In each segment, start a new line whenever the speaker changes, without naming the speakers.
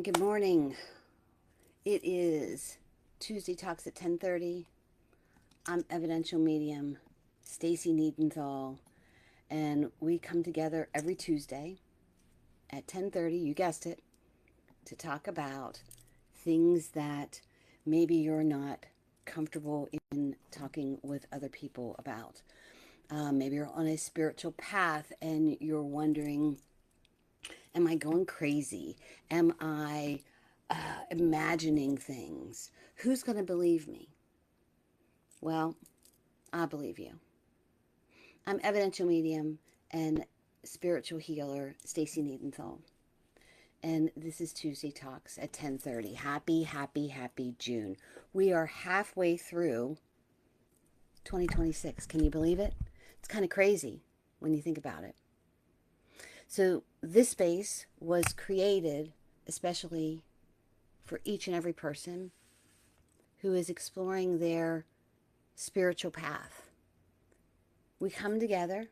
Good morning. It is Tuesday Talks at 10:30. I'm evidential medium Stacy Niedenthal, and we come together every Tuesday at 10:30, you guessed it, to talk about things that maybe you're not comfortable in talking with other people about. Maybe you're on a spiritual path and you're wondering, am I going crazy? Am I imagining things? Who's going to believe me? Well, I believe you. I'm evidential medium and spiritual healer Stacy Niedenthal, and this is Tuesday Talks at 10:30. Happy June. We are halfway through 2026. Can you believe it? It's kind of crazy when you think about it. So this space was created especially for each and every person who is exploring their spiritual path. We come together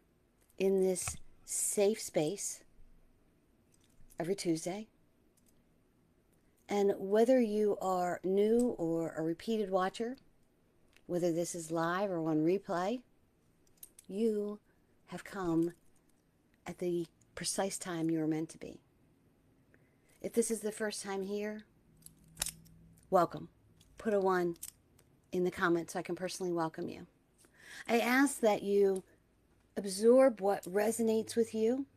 in this safe space every Tuesday. And whether you are new or a repeated watcher, whether this is live or on replay, you have come at the precise time you were meant to be. If this is the first time here, welcome. Put a 1 in the comments so I can personally welcome you. I ask that you absorb what resonates with you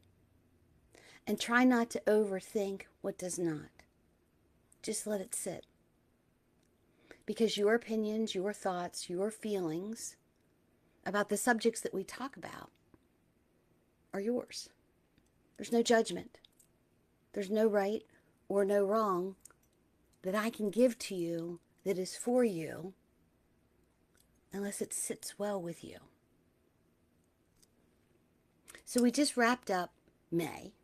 and try not to overthink what does not. Just let it sit. Because your opinions, your thoughts, your feelings about the subjects that we talk about are yours. There's no judgment. There's no right or no wrong that I can give to you that is for you unless it sits well with you. So we just wrapped up May,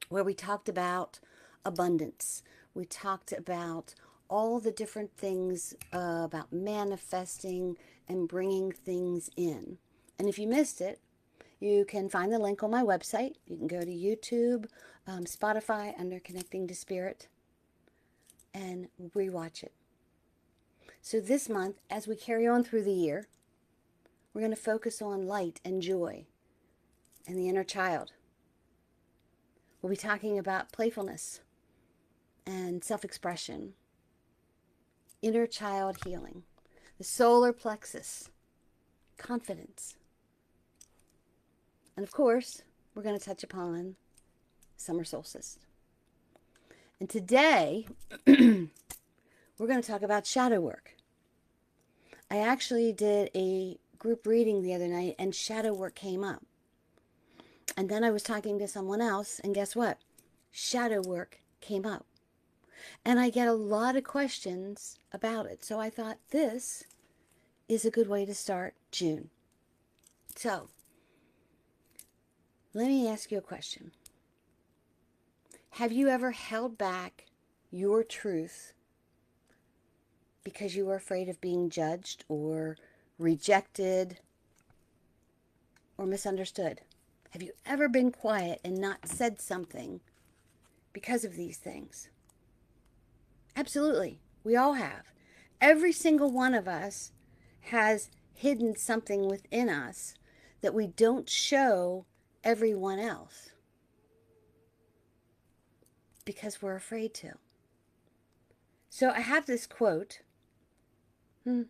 where we talked about abundance. We talked about all the different things about manifesting and bringing things in. And if you missed it, you can find the link on my website. You can go to YouTube, Spotify under Connecting to Spirit, and rewatch it. So this month, as we carry on through the year, we're going to focus on light and joy and the inner child. We'll be talking about playfulness and self-expression, inner child healing, the solar plexus, confidence. And of course, we're going to touch upon summer solstice. And today, we're going to talk about shadow work. I actually did a group reading the other night and shadow work came up. And then I was talking to someone else, and guess what? Shadow work came up. And I get a lot of questions about it. So I thought this is a good way to start June. So, let me ask you a question. Have you ever held back your truth because you were afraid of being judged or rejected or misunderstood? Have you ever been quiet and not said something because of these things? Absolutely. We all have. Every single one of us has hidden something within us that we don't show everyone else because we're afraid to. So I have this quote. There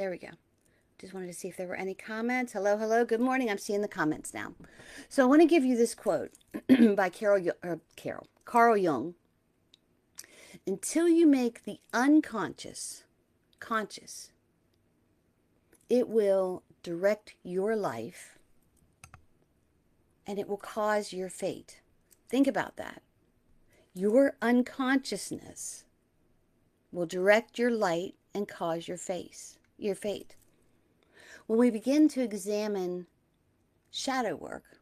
we go. Just wanted to see if there were any comments. Hello. Good morning. I'm seeing the comments now. So I want to give you this quote by Carl Jung. Until you make the unconscious conscious, it will direct your life and it will cause your fate. Think about that. Your unconsciousness will direct your light and cause your fate. When we begin to examine shadow work,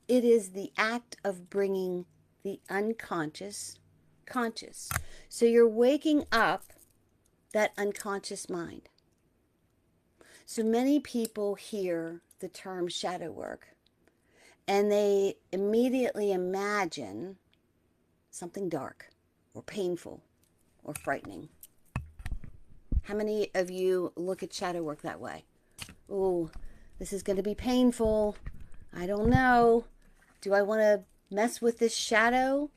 it is the act of bringing the unconscious conscious. So you're waking up that unconscious mind. So many people hear the term shadow work and they immediately imagine something dark or painful or frightening. How many of you look at shadow work that way? Oh, this is going to be painful. I don't know. Do I want to mess with this shadow?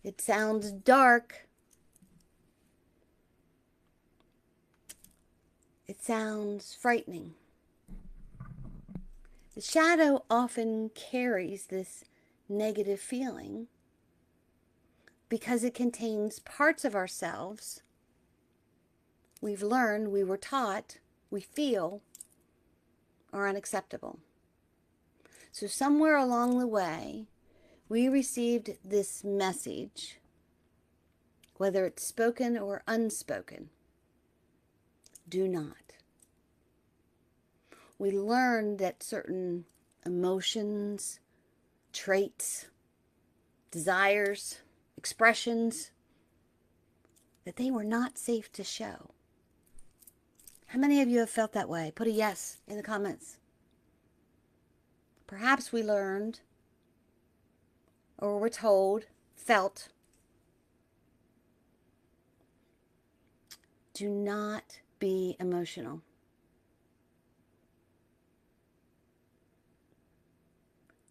It sounds dark. It sounds frightening. The shadow often carries this negative feeling because it contains parts of ourselves we've learned, we were taught, we feel are unacceptable. So somewhere along the way, we received this message, whether it's spoken or unspoken. Do not. We learned that certain emotions, traits, desires, expressions, that they were not safe to show. How many of you have felt that way? Put a yes in the comments. Perhaps we learned, or were told, felt, do not be emotional.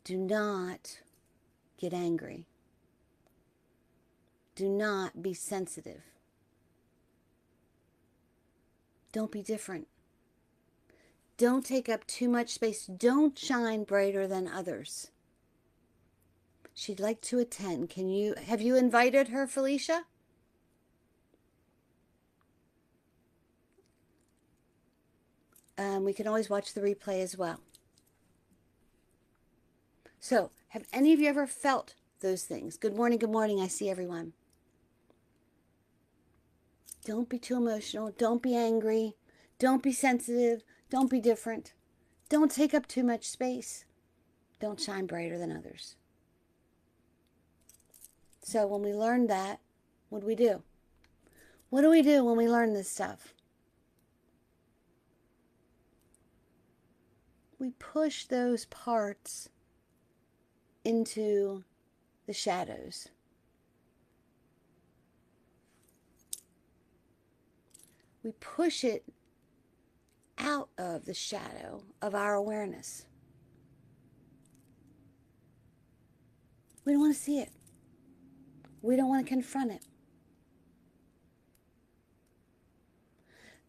Do not get angry. Do not be sensitive. Don't be different. Don't take up too much space. Don't shine brighter than others. She'd like to attend. Have you invited her, Felicia? We can always watch the replay as well. So, have any of you ever felt those things? Good morning, I see everyone. Don't be too emotional. Don't be angry. Don't be sensitive. Don't be different. Don't take up too much space. Don't shine brighter than others. So when we learn that, what do we do? What do we do when we learn this stuff? We push those parts into the shadows. We push it out of the shadow of our awareness. We don't want to see it. We don't want to confront it.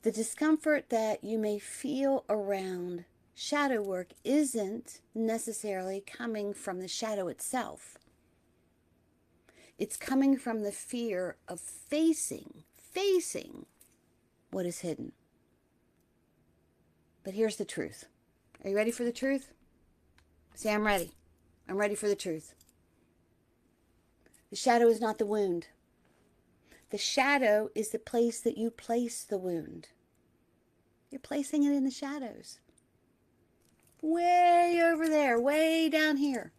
The discomfort that you may feel around shadow work isn't necessarily coming from the shadow itself. It's coming from the fear of facing what is hidden. But here's the truth. Are you ready for the truth? Say, I'm ready. I'm ready for the truth. The shadow is not the wound. The shadow is the place that you place the wound. You're placing it in the shadows. Way over there, way down here.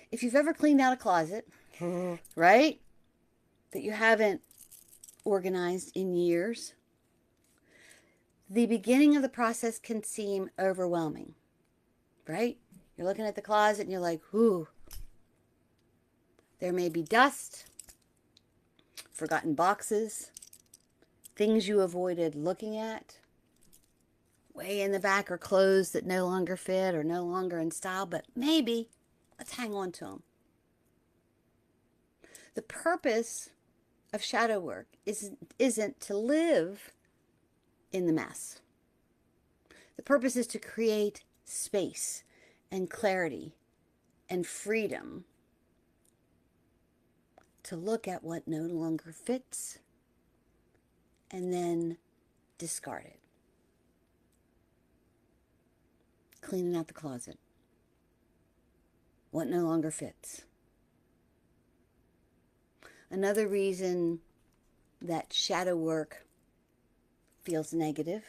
If you've ever cleaned out a closet, right, that you haven't organized in years, the beginning of the process can seem overwhelming, right? You're looking at the closet and you're like, ooh. There may be dust, forgotten boxes, things you avoided looking at. Way in the back are clothes that no longer fit or no longer in style, but maybe let's hang on to them. The purpose of shadow work isn't to live in the mess. The purpose is to create space and clarity and freedom to look at what no longer fits and then discard it. Cleaning out the closet. What no longer fits. Another reason that shadow work feels negative,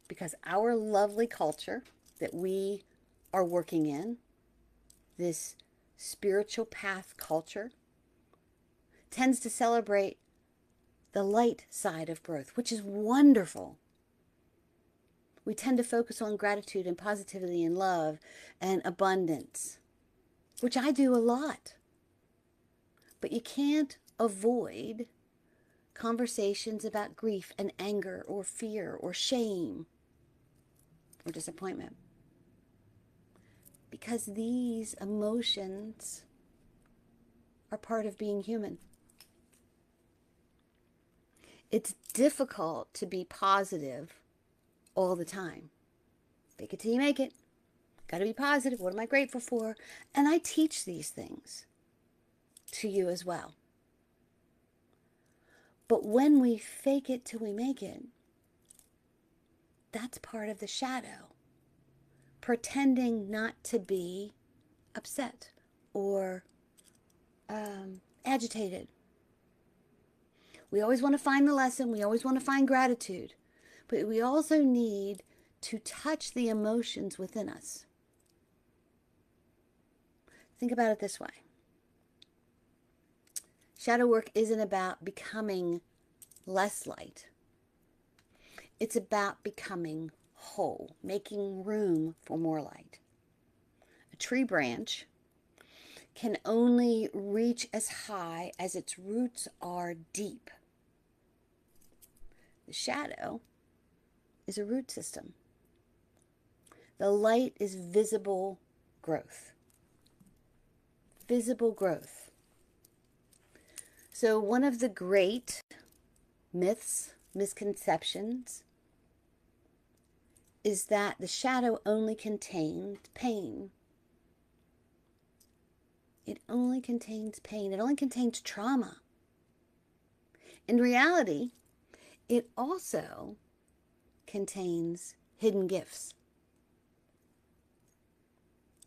because our lovely culture that we are working in, this spiritual path culture, tends to celebrate the light side of growth, which is wonderful. We tend to focus on gratitude and positivity and love and abundance, which I do a lot. But you can't avoid conversations about grief and anger or fear or shame or disappointment, because these emotions are part of being human. It's difficult to be positive all the time. Fake it till you make it. Got to be positive. What am I grateful for? And I teach these things to you as well. But when we fake it till we make it, that's part of the shadow. Pretending not to be upset or agitated. We always want to find the lesson. We always want to find gratitude. But we also need to touch the emotions within us. Think about it this way. Shadow work isn't about becoming less light. It's about becoming whole, making room for more light. A tree branch can only reach as high as its roots are deep. The shadow is a root system. The light is visible growth. Visible growth. So one of the great myths, misconceptions, is that the shadow only contained pain. It only contains pain. It only contains trauma. In reality, it also contains hidden gifts.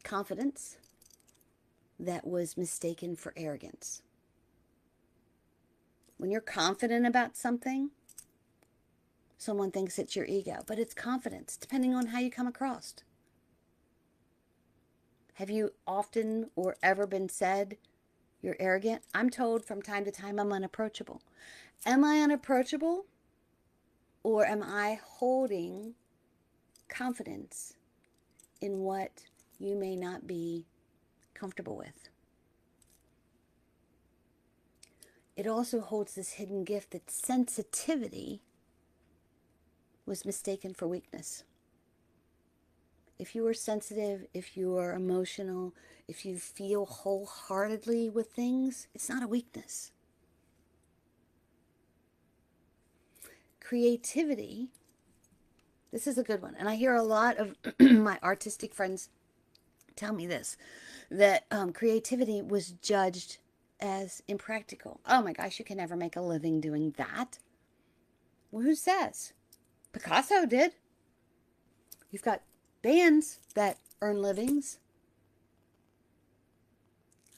Confidence that was mistaken for arrogance. When you're confident about something, someone thinks it's your ego, but it's confidence, depending on how you come across. Have you often or ever been said you're arrogant? I'm told from time to time I'm unapproachable. Am I unapproachable, or am I holding confidence in what you may not be comfortable with? It also holds this hidden gift that sensitivity was mistaken for weakness. If you are sensitive, if you are emotional, if you feel wholeheartedly with things, it's not a weakness. Creativity, this is a good one. And I hear a lot of my artistic friends tell me this, that creativity was judged as impractical. Oh my gosh, you can never make a living doing that. Well, who says? Picasso did. You've got bands that earn livings.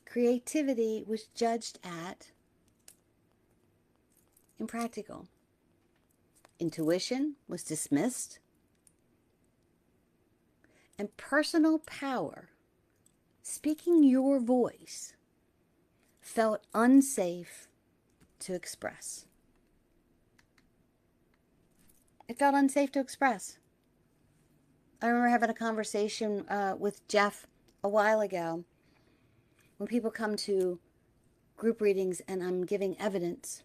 Creativity was judged at impractical. Intuition was dismissed. And personal power, speaking your voice, felt unsafe to express. It felt unsafe to express. I remember having a conversation with Jeff a while ago when people come to group readings and I'm giving evidence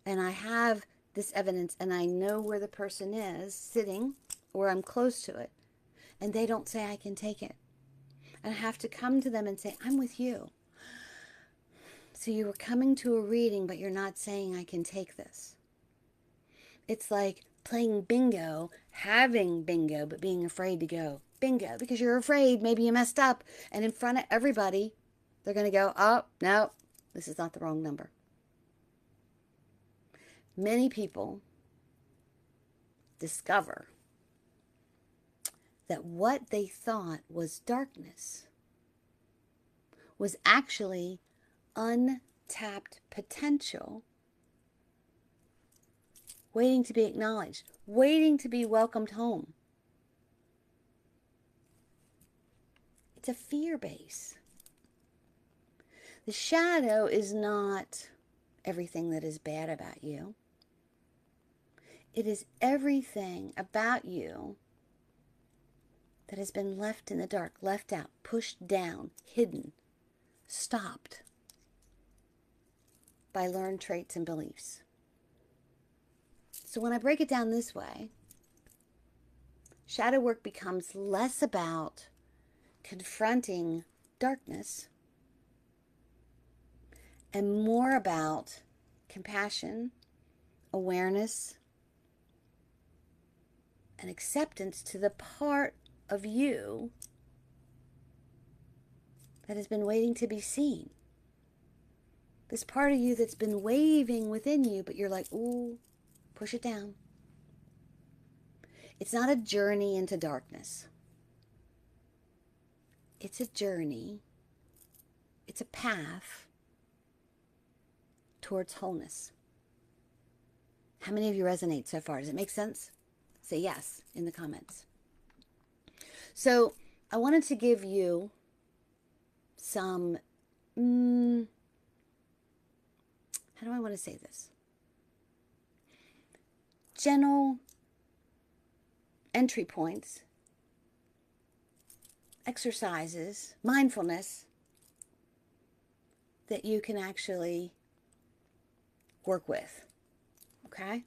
and I have this evidence and I know where the person is sitting or I'm close to it and they don't say I can take it. And I have to come to them and say, I'm with you. So you were coming to a reading, but you're not saying I can take this. It's like playing bingo, having bingo, but being afraid to go bingo because you're afraid maybe you messed up. And in front of everybody, they're going to go, oh, no, this is not the wrong number. Many people discover that what they thought was darkness was actually untapped potential waiting to be acknowledged, waiting to be welcomed home. It's a fear base. The shadow is not everything that is bad about you. It is everything about you that has been left in the dark, left out, pushed down, hidden, stopped by learned traits and beliefs. So when I break it down this way, shadow work becomes less about confronting darkness and more about compassion, awareness, and acceptance to the part of you that has been waiting to be seen. This part of you that's been waving within you, but you're like, ooh, push it down. It's not a journey into darkness. It's a journey. It's a path towards wholeness. How many of you resonate so far? Does it make sense? Say yes in the comments. So I wanted to give you some, how do I want to say this? Gentle entry points, exercises, mindfulness that you can actually work with. Okay?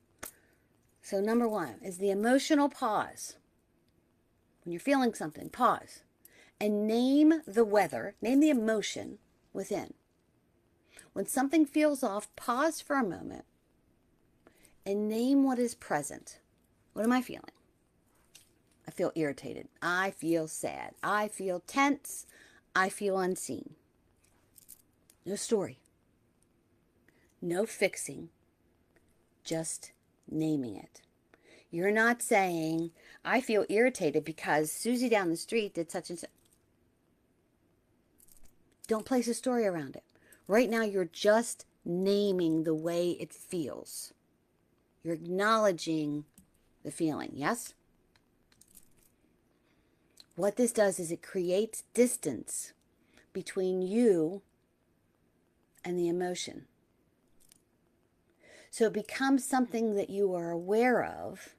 So number one is the emotional pause. When you're feeling something, pause and name the weather, name the emotion within. When something feels off, pause for a moment and name what is present. What am I feeling? I feel irritated. I feel sad. I feel tense. I feel unseen. No story. No fixing. Just naming it. You're not saying, I feel irritated because Susie down the street did such and such. Don't place a story around it. Right now, you're just naming the way it feels. You're acknowledging the feeling, yes? What this does is it creates distance between you and the emotion. So it becomes something that you are aware of,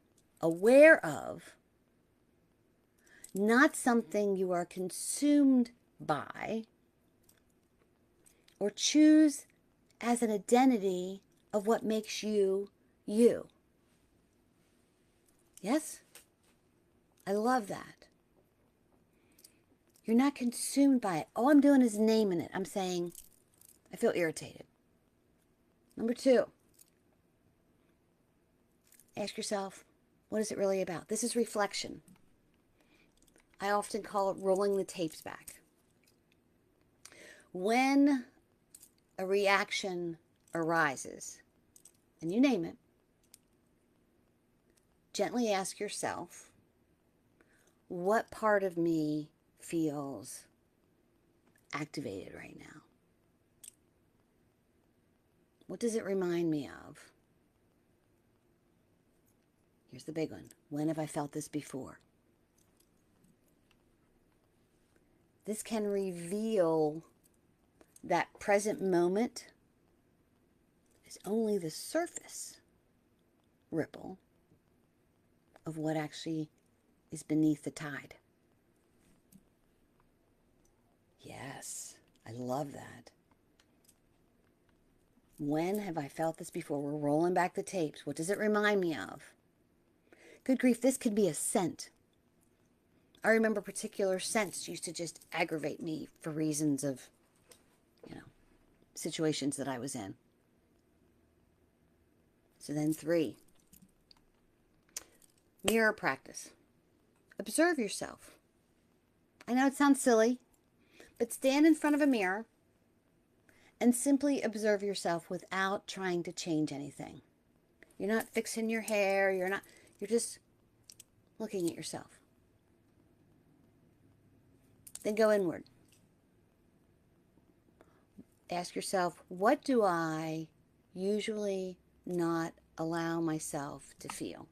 not something you are consumed by or choose as an identity of what makes you, you. Yes? I love that. You're not consumed by it. All I'm doing is naming it. I'm saying, I feel irritated. Number two, ask yourself, what is it really about? This is reflection. I often call it rolling the tapes back. When a reaction arises, and you name it, gently ask yourself, what part of me feels activated right now? What does it remind me of? Here's the big one. When have I felt this before? This can reveal that present moment is only the surface ripple of what actually is beneath the tide. Yes, I love that. When have I felt this before? We're rolling back the tapes. What does it remind me of? Good grief, this could be a scent. I remember particular scents used to just aggravate me for reasons of, situations that I was in. So then 3, mirror practice. Observe yourself. I know it sounds silly, but stand in front of a mirror and simply observe yourself without trying to change anything. You're not fixing your hair. You're just looking at yourself. Then go inward. Ask yourself, what do I usually not allow myself to feel?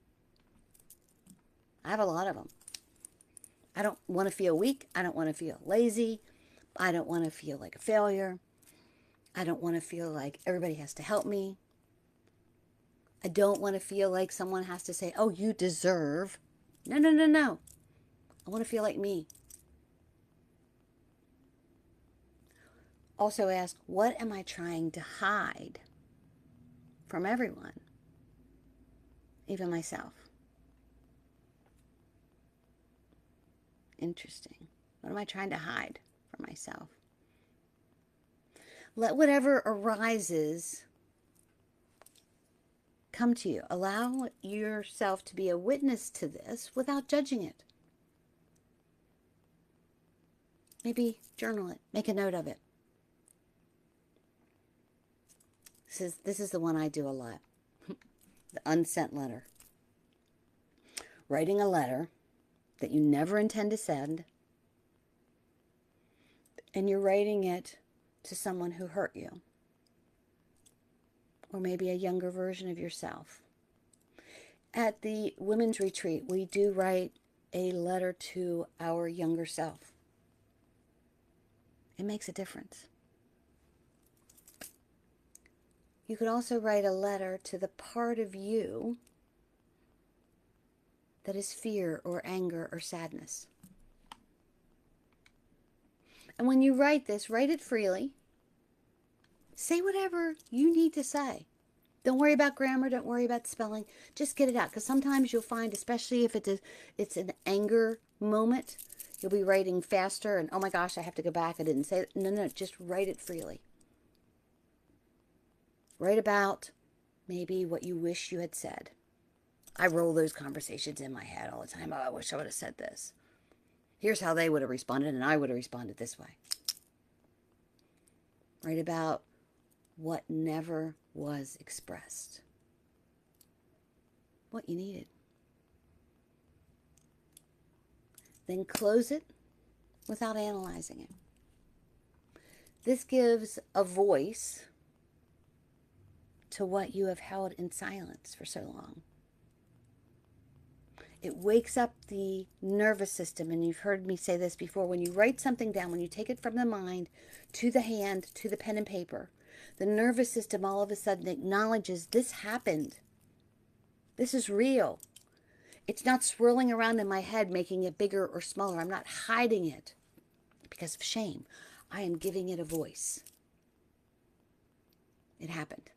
I have a lot of them. I don't want to feel weak. I don't want to feel lazy. I don't want to feel like a failure. I don't want to feel like everybody has to help me. I don't want to feel like someone has to say, oh, you deserve. No, no, no, no. I want to feel like me. Also ask, what am I trying to hide from everyone, even myself? Interesting. What am I trying to hide from myself? Let whatever arises come to you. Allow yourself to be a witness to this without judging it. Maybe journal it. Make a note of it. This is the one I do a lot. The unsent letter. Writing a letter that you never intend to send, and you're writing it to someone who hurt you, or maybe a younger version of yourself. At the women's retreat, we do write a letter to our younger self. It makes a difference. You could also write a letter to the part of you that is fear or anger or sadness. And when you write this, write it freely. Say whatever you need to say. Don't worry about grammar. Don't worry about spelling. Just get it out. Because sometimes you'll find, especially if it's an anger moment, you'll be writing faster and, oh my gosh, I have to go back. I didn't say it. No, no, just write it freely. Write about maybe what you wish you had said. I roll those conversations in my head all the time. Oh, I wish I would have said this. Here's how they would have responded, and I would have responded this way. Write about what never was expressed. What you needed. Then close it without analyzing it. This gives a voice to what you have held in silence for so long. It wakes up the nervous system, and you've heard me say this before. When you write something down, when you take it from the mind to the hand, to the pen and paper, the nervous system all of a sudden acknowledges this happened. This is real. It's not swirling around in my head, making it bigger or smaller. I'm not hiding it because of shame. I am giving it a voice. It happened.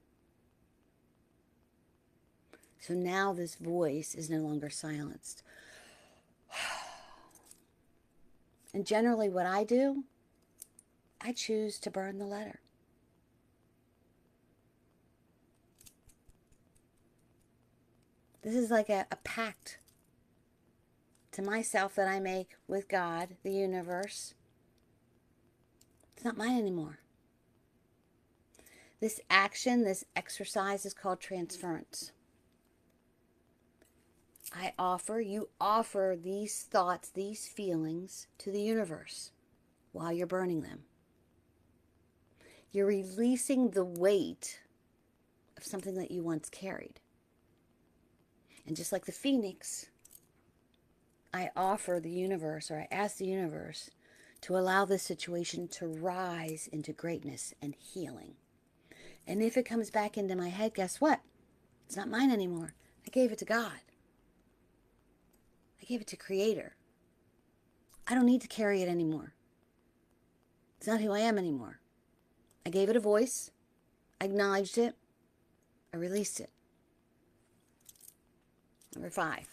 So now this voice is no longer silenced. And generally what I do, I choose to burn the letter. This is like a pact to myself that I make with God, the universe. It's not mine anymore. This action, this exercise is called transference. You offer these thoughts, these feelings to the universe while you're burning them. You're releasing the weight of something that you once carried. And just like the phoenix, I offer the universe, or I ask the universe to allow this situation to rise into greatness and healing. And if it comes back into my head, guess what? It's not mine anymore. I gave it to God. I gave it to Creator. I don't need to carry it anymore. It's not who I am anymore. I gave it a voice. I acknowledged it. I released it. Number 5.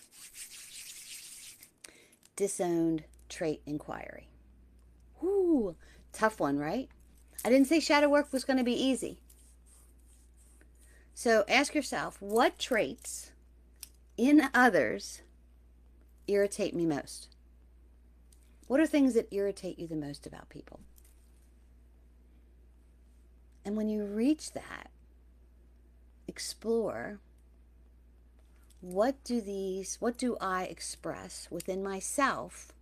Disowned trait inquiry. Whoo, tough one, right? I didn't say shadow work was going to be easy. So ask yourself, what traits in others irritate me most? What are things that irritate you the most about people? And when you reach that, explore, what do I express within myself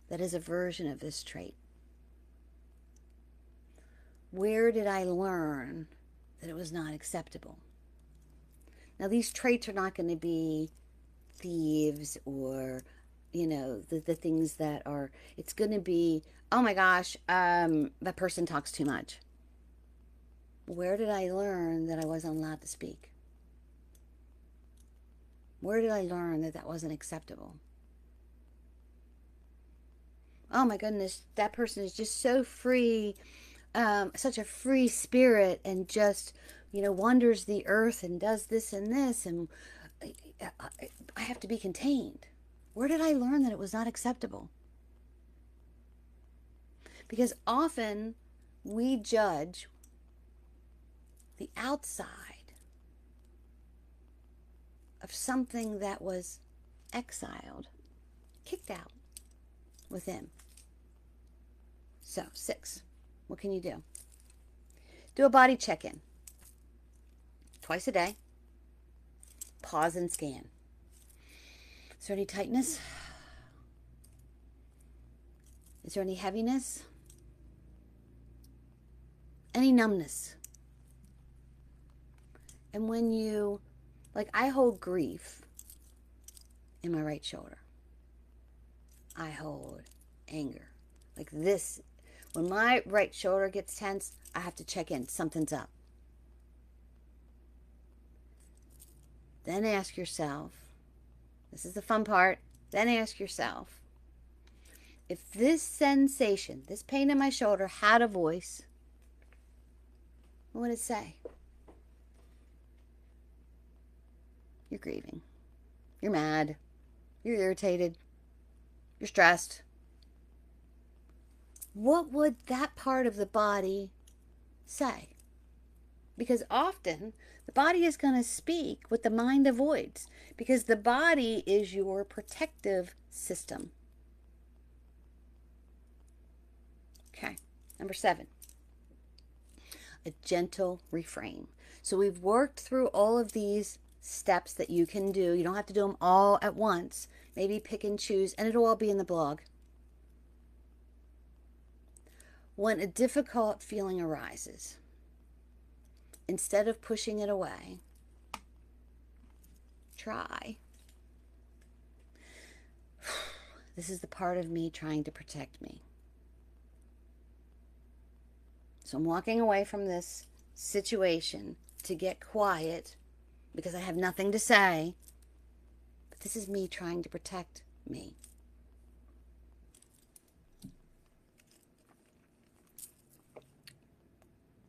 that is a version of this trait? Where did I learn that it was not acceptable? Now, these traits are not going to be thieves or, the things that are, it's going to be, oh my gosh, that person talks too much. Where did I learn that I wasn't allowed to speak? Where did I learn that that wasn't acceptable? Oh my goodness, that person is just so free, such a free spirit, and just, wanders the earth and does this and this, and I have to be contained. Where did I learn that it was not acceptable? Because often we judge the outside of something that was exiled, kicked out within. So, 6, what can you do? Do a body check-in twice a day. Pause and scan. Is there any tightness? Is there any heaviness? Any numbness? And when you, like, I hold grief in my right shoulder. I hold anger. Like this, when my right shoulder gets tense, I have to check in. Something's up. Then ask yourself, this is the fun part, then ask yourself, if this sensation, this pain in my shoulder had a voice, what would it say? You're grieving. You're mad. You're irritated. You're stressed. What would that part of the body say? Because often the body is going to speak what the mind avoids, because the body is your protective system. Okay, number 7, a gentle reframe. So we've worked through all of these steps that you can do. You don't have to do them all at once. Maybe pick and choose, and it'll all be in the blog. When a difficult feeling arises, instead of pushing it away, try. This is the part of me trying to protect me. So I'm walking away from this situation to get quiet because I have nothing to say. But this is me trying to protect me.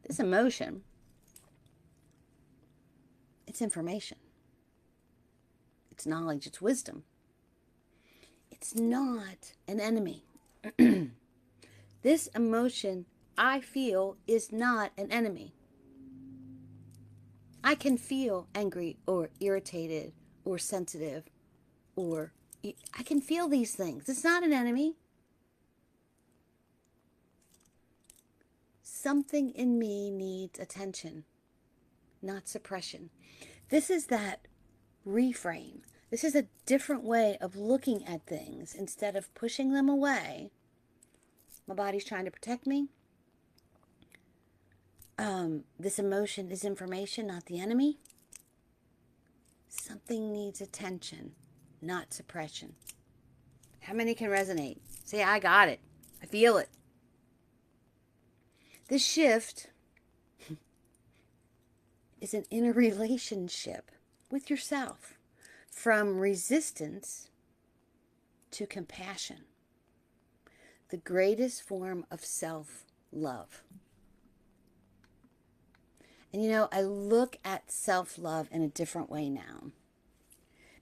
This emotion, it's information. It's knowledge, it's wisdom. It's not an enemy. This emotion I feel is not an enemy. I can feel angry or irritated or sensitive, or I can feel these things. It's not an enemy. Something in me needs attention, not suppression. This is that reframe. This is a different way of looking at things. Instead of pushing them away, my body's trying to protect me. This emotion is information, not the enemy. Something needs attention, not suppression. How many can resonate? Say, I got it. I feel it. This shift is an inner relationship with yourself, from resistance to compassion, the greatest form of self-love. And I look at self-love in a different way now,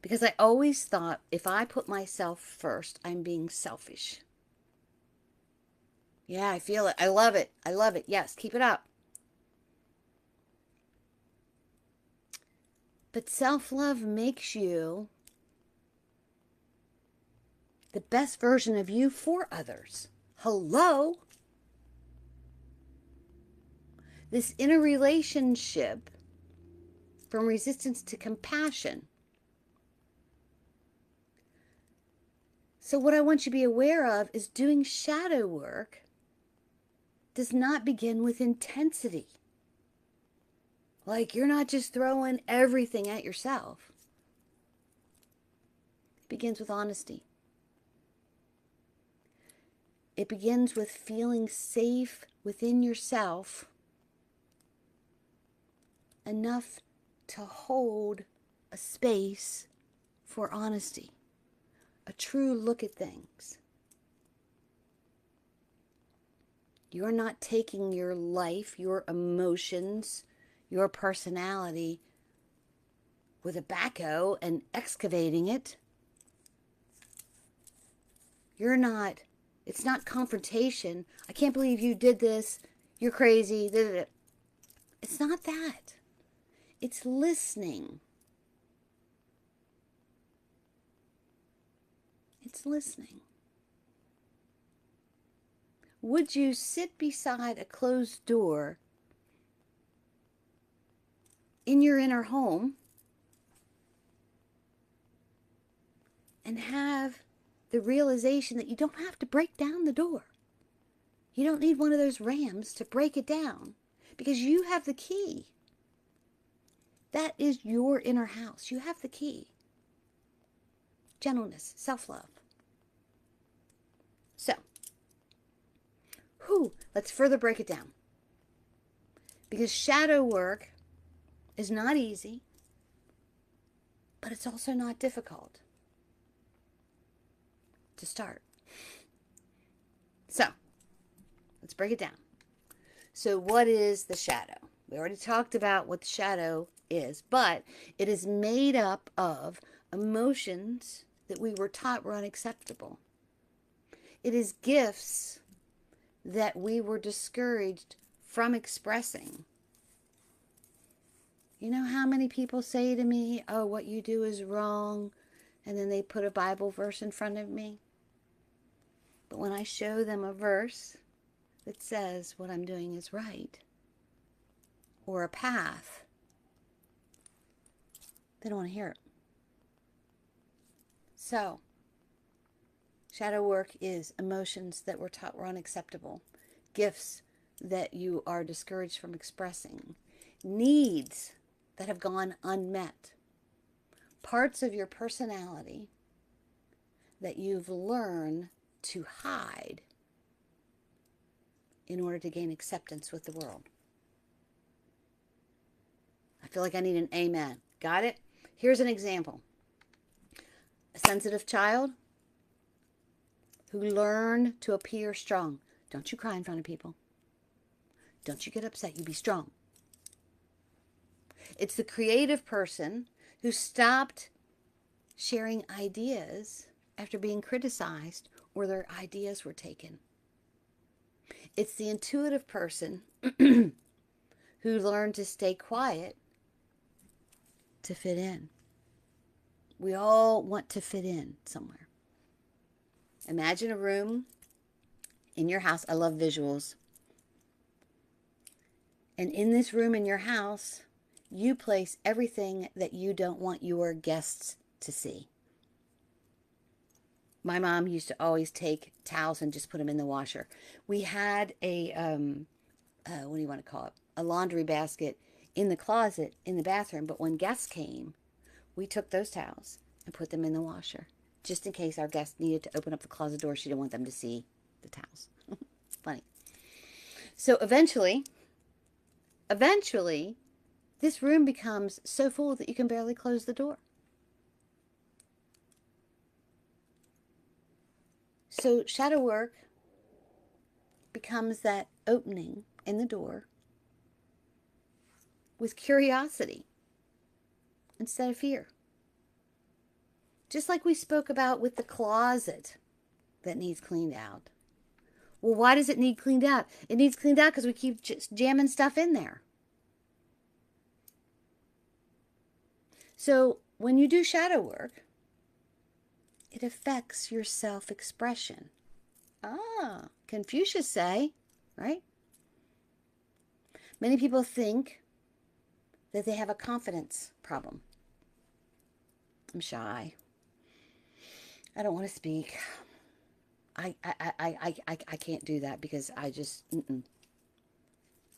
because I always thought if I put myself first, I'm being selfish. Yeah, I feel it. I love it. I love it. Yes, keep it up. But self-love makes you the best version of you for others. Hello? This inner relationship from resistance to compassion. So what I want you to be aware of is doing shadow work does not begin with intensity. Like, you're not just throwing everything at yourself. It begins with honesty. It begins with feeling safe within yourself enough to hold a space for honesty, a true look at things. You're not taking your life, your emotions, your personality with a backhoe and excavating it. It's not confrontation. I can't believe you did this. You're crazy. It's not that. It's listening. It's listening. Would you sit beside a closed door in your inner home and have the realization that you don't have to break down the door? You don't need one of those rams to break it down because you have the key. That is your inner house. You have the key. Gentleness, self-love. So, let's further break it down. Because shadow work is not easy, but it's also not difficult to start. So, let's break it down. So, what is the shadow? We already talked about what the shadow is, but it is made up of emotions that we were taught were unacceptable. It is gifts that we were discouraged from expressing. You know how many people say to me, oh, what you do is wrong, and then they put a Bible verse in front of me? But when I show them a verse that says what I'm doing is right, or a path, they don't want to hear it. So, shadow work is emotions that we're taught were unacceptable, gifts that you are discouraged from expressing, needs that have gone unmet, parts of your personality that you've learned to hide in order to gain acceptance with the world. I feel like I need an amen. Got it? Here's an example. A sensitive child who learned to appear strong. Don't you cry in front of people. Don't you get upset. You be strong. It's the creative person who stopped sharing ideas after being criticized or their ideas were taken. It's the intuitive person who learned to stay quiet to fit in. We all want to fit in somewhere. Imagine a room in your house. I love visuals. And in this room in your house, you place everything that you don't want your guests to see. My mom used to always take towels and just put them in the washer. We had a, what do you want to call it? A laundry basket in the closet in the bathroom. But when guests came, we took those towels and put them in the washer, just in case our guest needed to open up the closet door. She didn't want them to see the towels. Funny. So eventually, this room becomes so full that you can barely close the door. So shadow work becomes that opening in the door with curiosity instead of fear. Just like we spoke about with the closet that needs cleaned out. Well, why does it need cleaned out? It needs cleaned out because we keep just jamming stuff in there. So when you do shadow work, it affects your self-expression. Confucius say, right? Many people think that they have a confidence problem. I'm shy. I don't want to speak. I can't do that because I just,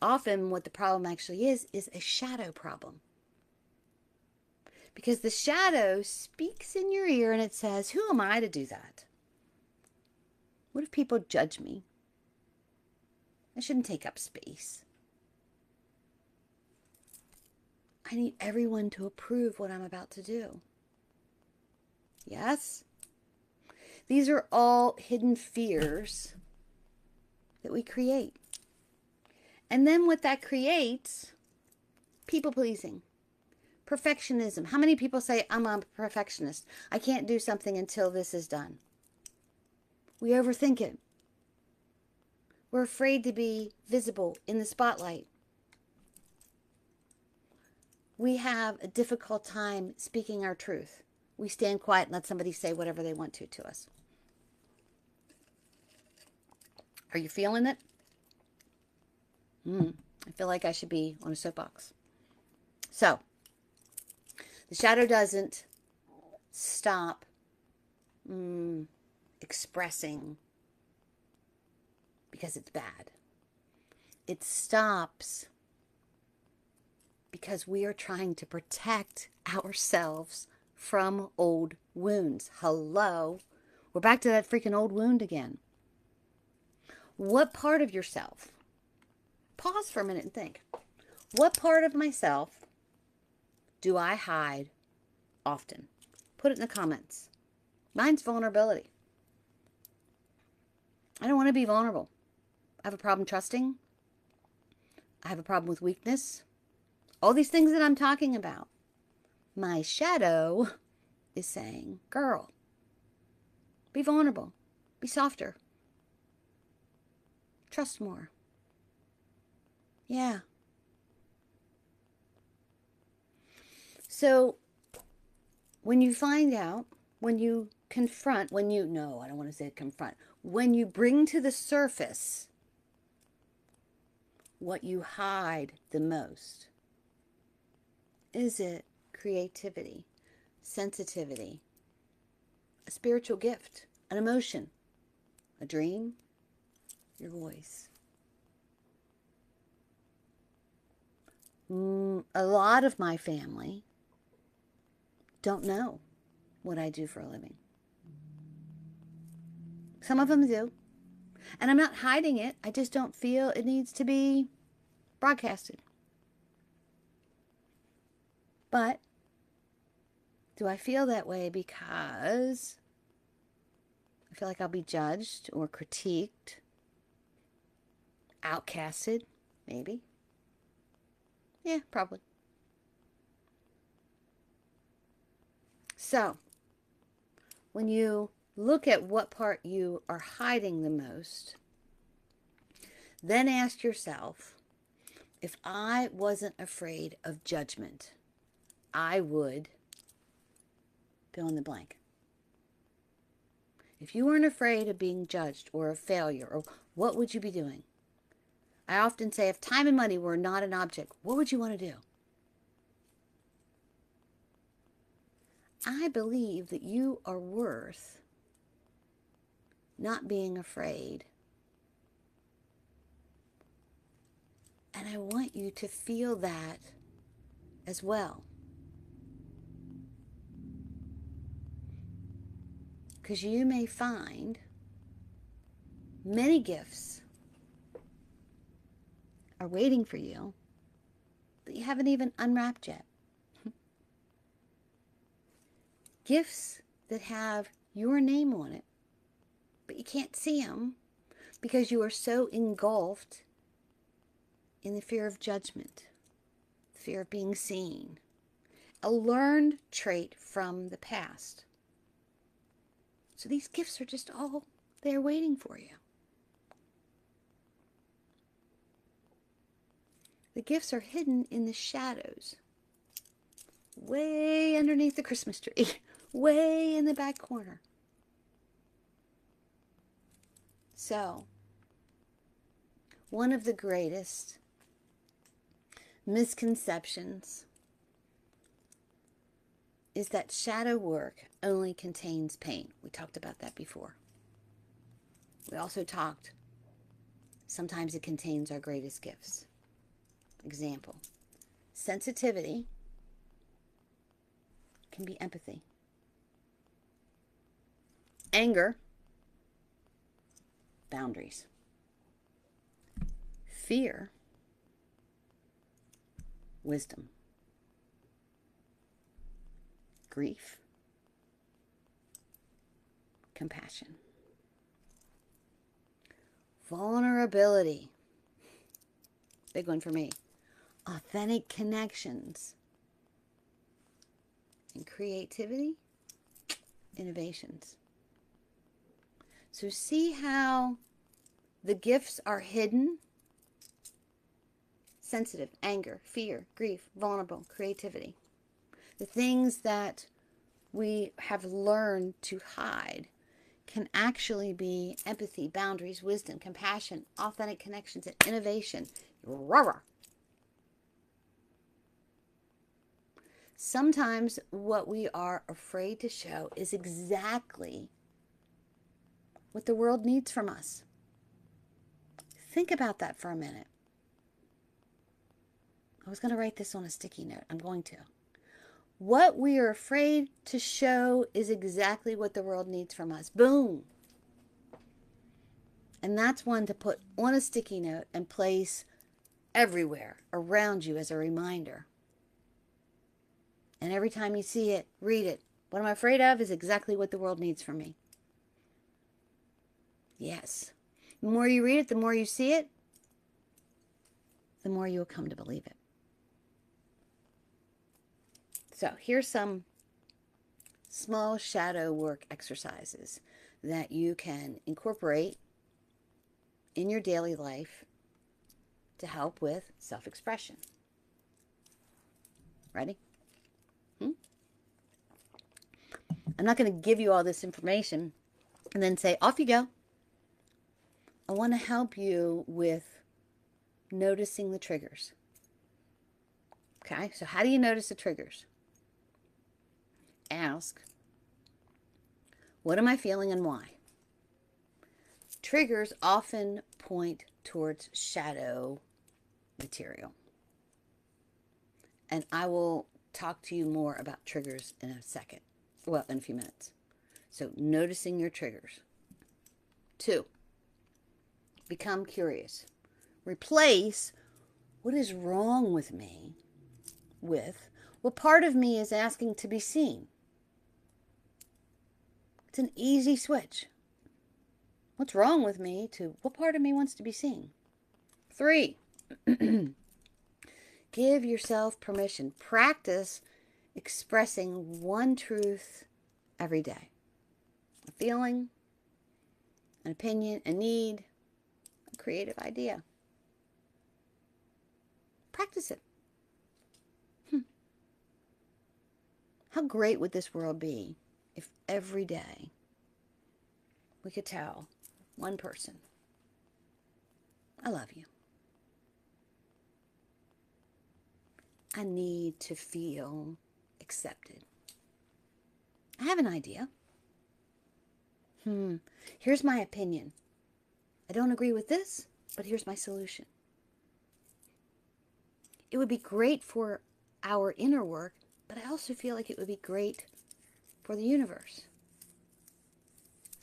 Often what the problem actually is a shadow problem. Because the shadow speaks in your ear and it says, who am I to do that? What if people judge me? I shouldn't take up space. I need everyone to approve what I'm about to do. Yes? These are all hidden fears that we create. And then what that creates, people pleasing, perfectionism. How many people say, I'm a perfectionist? I can't do something until this is done. We overthink it. We're afraid to be visible in the spotlight. We have a difficult time speaking our truth. We stand quiet and let somebody say whatever they want to us. Are you feeling it? I feel like I should be on a soapbox. So, the shadow doesn't stop expressing because it's bad. It stops because we are trying to protect ourselves from old wounds. Hello? We're back to that freaking old wound again. What part of yourself? Pause for a minute and think. What part of myself do I hide often? Put it in the comments. Mine's vulnerability. I don't want to be vulnerable. I have a problem trusting. I have a problem with weakness. All these things that I'm talking about. My shadow is saying, girl, be vulnerable. Be softer. Trust more. Yeah. So when you find out, when you confront, no, I don't want to say confront. When you bring to the surface what you hide the most, is it creativity, sensitivity, a spiritual gift, an emotion, a dream, your voice? A lot of my family don't know what I do for a living. Some of them do. And I'm not hiding it. I just don't feel it needs to be broadcasted. But do I feel that way because I feel like I'll be judged or critiqued, outcasted? Maybe. Yeah, probably. So, when you look at what part you are hiding the most, then ask yourself, if I wasn't afraid of judgment, I would fill in the blank. If you weren't afraid of being judged or of failure, or what would you be doing? I often say, if time and money were not an object, what would you want to do? I believe that you are worth not being afraid. And I want you to feel that as well. Because you may find many gifts are waiting for you that you haven't even unwrapped yet. Gifts that have your name on it, but you can't see them because you are so engulfed in the fear of judgment, fear of being seen, a learned trait from the past. So these gifts are just all there waiting for you. The gifts are hidden in the shadows, way underneath the Christmas tree, way in the back corner. So, one of the greatest misconceptions is that shadow work only contains pain. We talked about that before. We also talked, sometimes it contains our greatest gifts. Example, sensitivity can be empathy. Anger, boundaries. Fear, wisdom. Grief, compassion. Vulnerability. Big one for me. Authentic connections. And creativity. Innovations. So see how the gifts are hidden? Sensitive, anger, fear, grief, vulnerable, creativity. The things that we have learned to hide can actually be empathy, boundaries, wisdom, compassion, authentic connections, and innovation. Rah-rah. Sometimes what we are afraid to show is exactly what the world needs from us. Think about that for a minute. I was going to write this on a sticky note. I'm going to. What we are afraid to show is exactly what the world needs from us. Boom. And that's one to put on a sticky note and place everywhere around you as a reminder. And every time you see it, read it. What I'm afraid of is exactly what the world needs from me. Yes. The more you read it, the more you see it, the more you'll come to believe it. So here's some small shadow work exercises that you can incorporate in your daily life to help with self-expression. Ready? I'm not going to give you all this information and then say, off you go. I want to help you with noticing the triggers. Okay, so how do you notice the triggers? Ask, what am I feeling and why? Triggers often point towards shadow material. And I will talk to you more about triggers in a second. Well, in a few minutes. So noticing your triggers. 2, become curious. Replace what is wrong with me with what part of me is asking to be seen. It's an easy switch. What's wrong with me to what part of me wants to be seen? 3, give yourself permission. Practice expressing one truth every day. A feeling, an opinion, a need, a creative idea. Practice it. How great would this world be if every day we could tell one person, I love you. I need to feel accepted. I have an idea. Here's my opinion. I don't agree with this, but here's my solution. It would be great for our inner work, but I also feel like it would be great for the universe.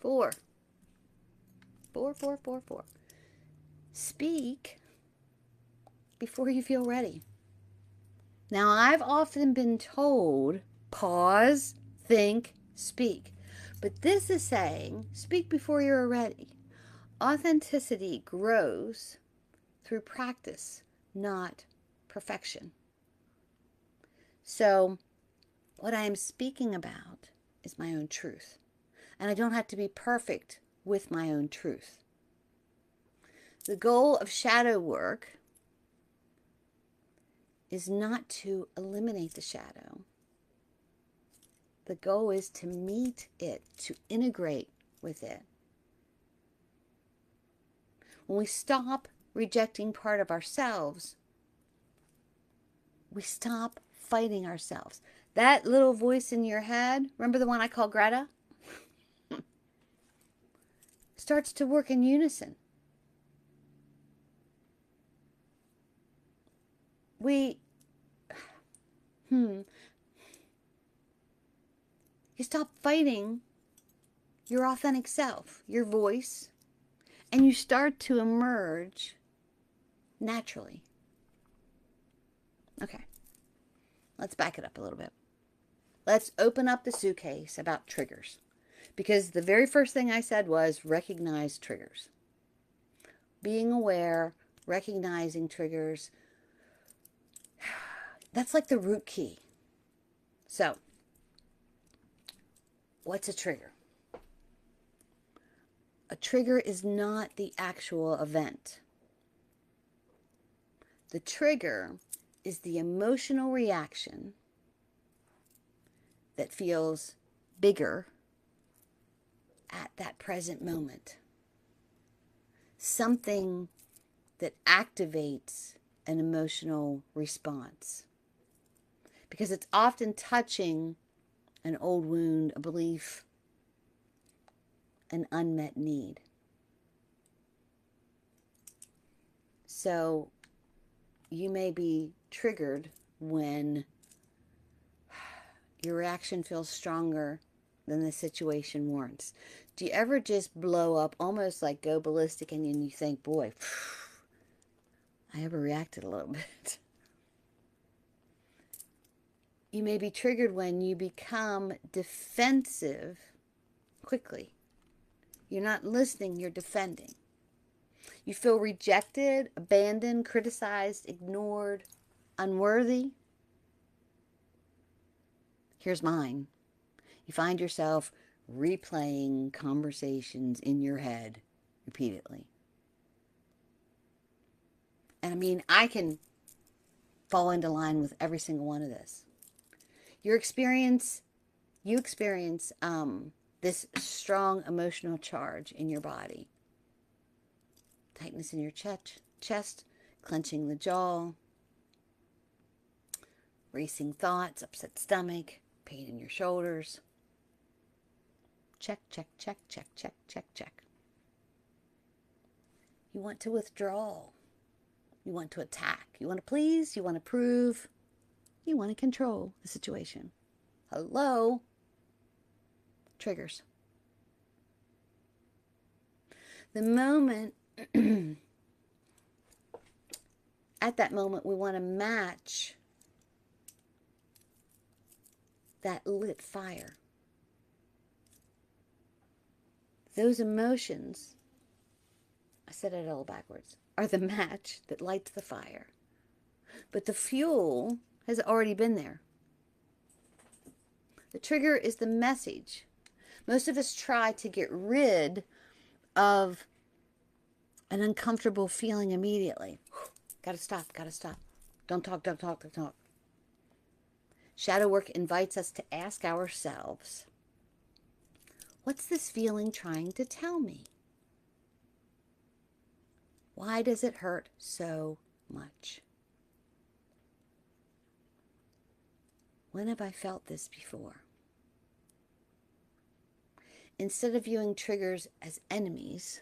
4. Speak before you feel ready. Now, I've often been told, pause, think, speak. But this is saying, speak before you're ready. Authenticity grows through practice, not perfection. So, what I am speaking about is my own truth. And I don't have to be perfect with my own truth. The goal of shadow work is not to eliminate the shadow. The goal is to meet it, to integrate with it. When we stop rejecting part of ourselves, we stop fighting ourselves. That little voice in your head, remember the one I call Greta? Starts to work in unison. You stop fighting your authentic self, your voice, and you start to emerge naturally. Okay, let's back it up a little bit. Let's open up the suitcase about triggers. Because the very first thing I said was recognize triggers. Being aware, recognizing triggers, that's like the root key. So, what's a trigger? A trigger is not the actual event. The trigger is the emotional reaction that feels bigger at that present moment. Something that activates an emotional response. Because it's often touching an old wound, a belief, an unmet need. So you may be triggered when your reaction feels stronger than the situation warrants. Do you ever just blow up, almost like go ballistic, and you think, boy, I overreacted a little bit? You may be triggered when you become defensive quickly. You're not listening, you're defending. You feel rejected, abandoned, criticized, ignored, unworthy. Here's mine. You find yourself replaying conversations in your head repeatedly. And I mean, I can fall into line with every single one of this. You experience this strong emotional charge in your body. Tightness in your chest, clenching the jaw, racing thoughts, upset stomach, pain in your shoulders. Check, check, check, check, check, check, check. You want to withdraw. You want to attack. You want to please. You want to prove. You want to control the situation. Hello? Triggers. The moment, at that moment, we want to match that lit fire. Those emotions, I said it all backwards, are the match that lights the fire. But the fuel has already been there. The trigger is the message. Most of us try to get rid of an uncomfortable feeling immediately. Gotta stop, gotta stop. Don't talk, don't talk, don't talk. Shadow work invites us to ask ourselves, what's this feeling trying to tell me? Why does it hurt so much? When have I felt this before? Instead of viewing triggers as enemies,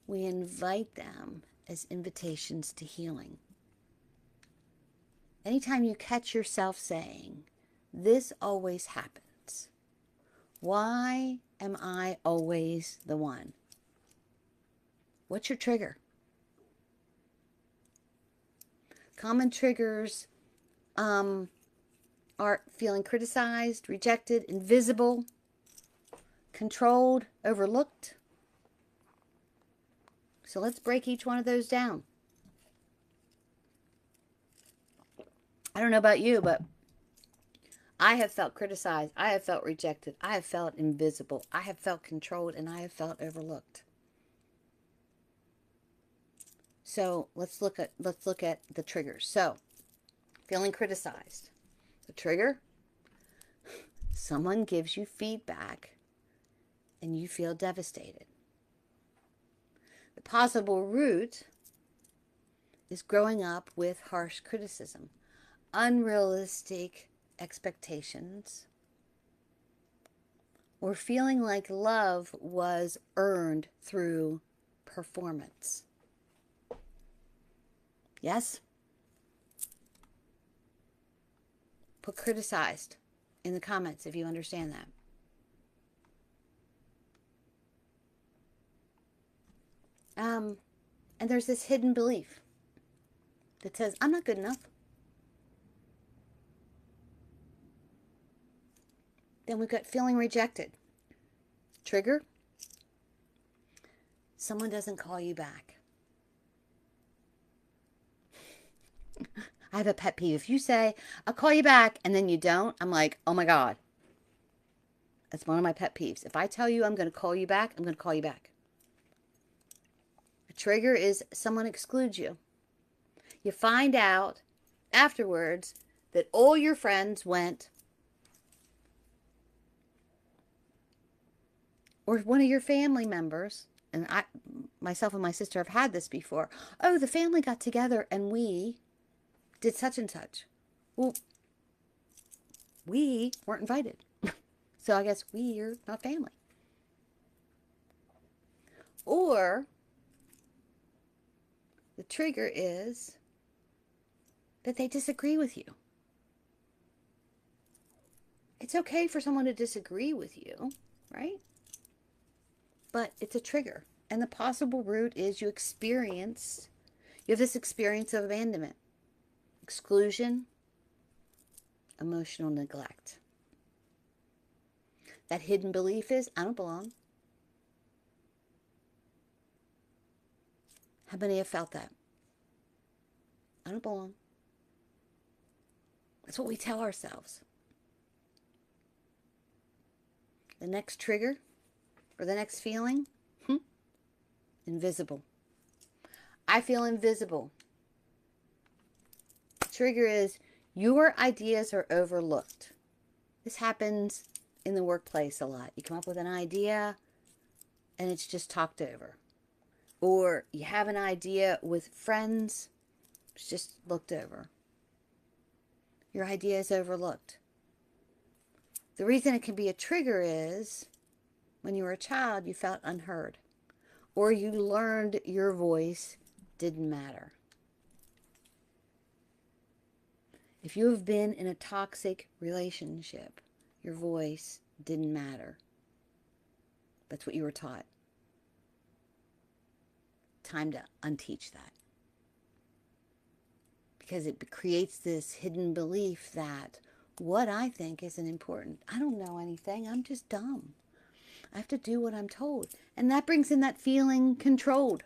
we invite them as invitations to healing. Anytime you catch yourself saying, this always happens. Why am I always the one? What's your trigger? Common triggers are feeling criticized, rejected, invisible, controlled, overlooked. So let's break each one of those down. I don't know about you, but I have felt criticized. I have felt rejected. I have felt invisible. I have felt controlled, and I have felt overlooked. So let's look at the triggers. So, feeling criticized. The trigger, someone gives you feedback and you feel devastated. The possible root is growing up with harsh criticism, unrealistic expectations, or feeling like love was earned through performance. Yes? Put criticized in the comments if you understand that. And there's this hidden belief that says, I'm not good enough. Then we've got feeling rejected. Trigger, someone doesn't call you back. I have a pet peeve. If you say, I'll call you back, and then you don't, I'm like, oh my God. That's one of my pet peeves. If I tell you I'm going to call you back, I'm going to call you back. A trigger is someone excludes you. You find out afterwards that all your friends went, or one of your family members, and myself and my sister have had this before. Oh, the family got together and we did such and such. Well, we weren't invited. So I guess we're not family. Or the trigger is that they disagree with you. It's okay for someone to disagree with you, right? But it's a trigger. And the possible root is you have this experience of abandonment, exclusion, emotional neglect. That hidden belief is, I don't belong. How many have felt that? I don't belong. That's what we tell ourselves. The next trigger or the next feeling, invisible. I feel invisible. Trigger is your ideas are overlooked. This happens in the workplace a lot. You come up with an idea and it's just talked over. Or you have an idea with friends, it's just looked over. Your idea is overlooked. The reason it can be a trigger is when you were a child, you felt unheard. Or you learned your voice didn't matter. If you have been in a toxic relationship, your voice didn't matter. That's what you were taught. Time to unteach that. Because it creates this hidden belief that what I think isn't important. I don't know anything. I'm just dumb. I have to do what I'm told. And that brings in that feeling controlled.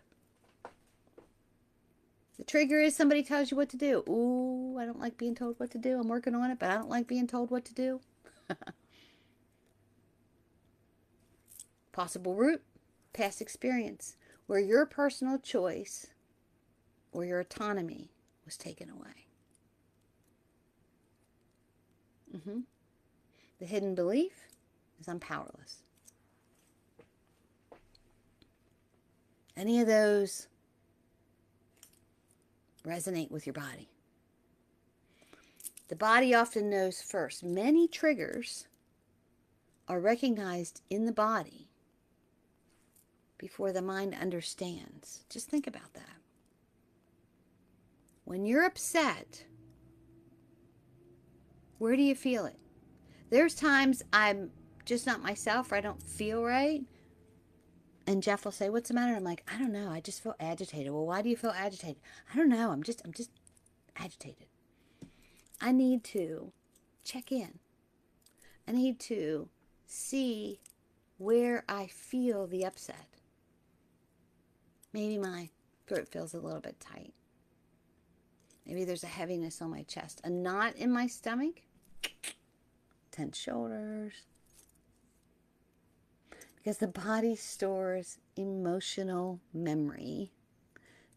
The trigger is somebody tells you what to do. Ooh, I don't like being told what to do. I'm working on it, but I don't like being told what to do. Possible root, past experience, where your personal choice or your autonomy was taken away. The hidden belief is I'm powerless. Any of those resonate with your body? The body often knows first. Many triggers are recognized in the body before the mind understands. Just think about that. When you're upset, where do you feel it? There's times I'm just not myself or I don't feel right. And Jeff will say, what's the matter? I'm like, I don't know. I just feel agitated. Well, why do you feel agitated? I don't know. I'm just agitated. I need to check in. I need to see where I feel the upset. Maybe my throat feels a little bit tight. Maybe there's a heaviness on my chest. A knot in my stomach. Tense shoulders. Because the body stores emotional memory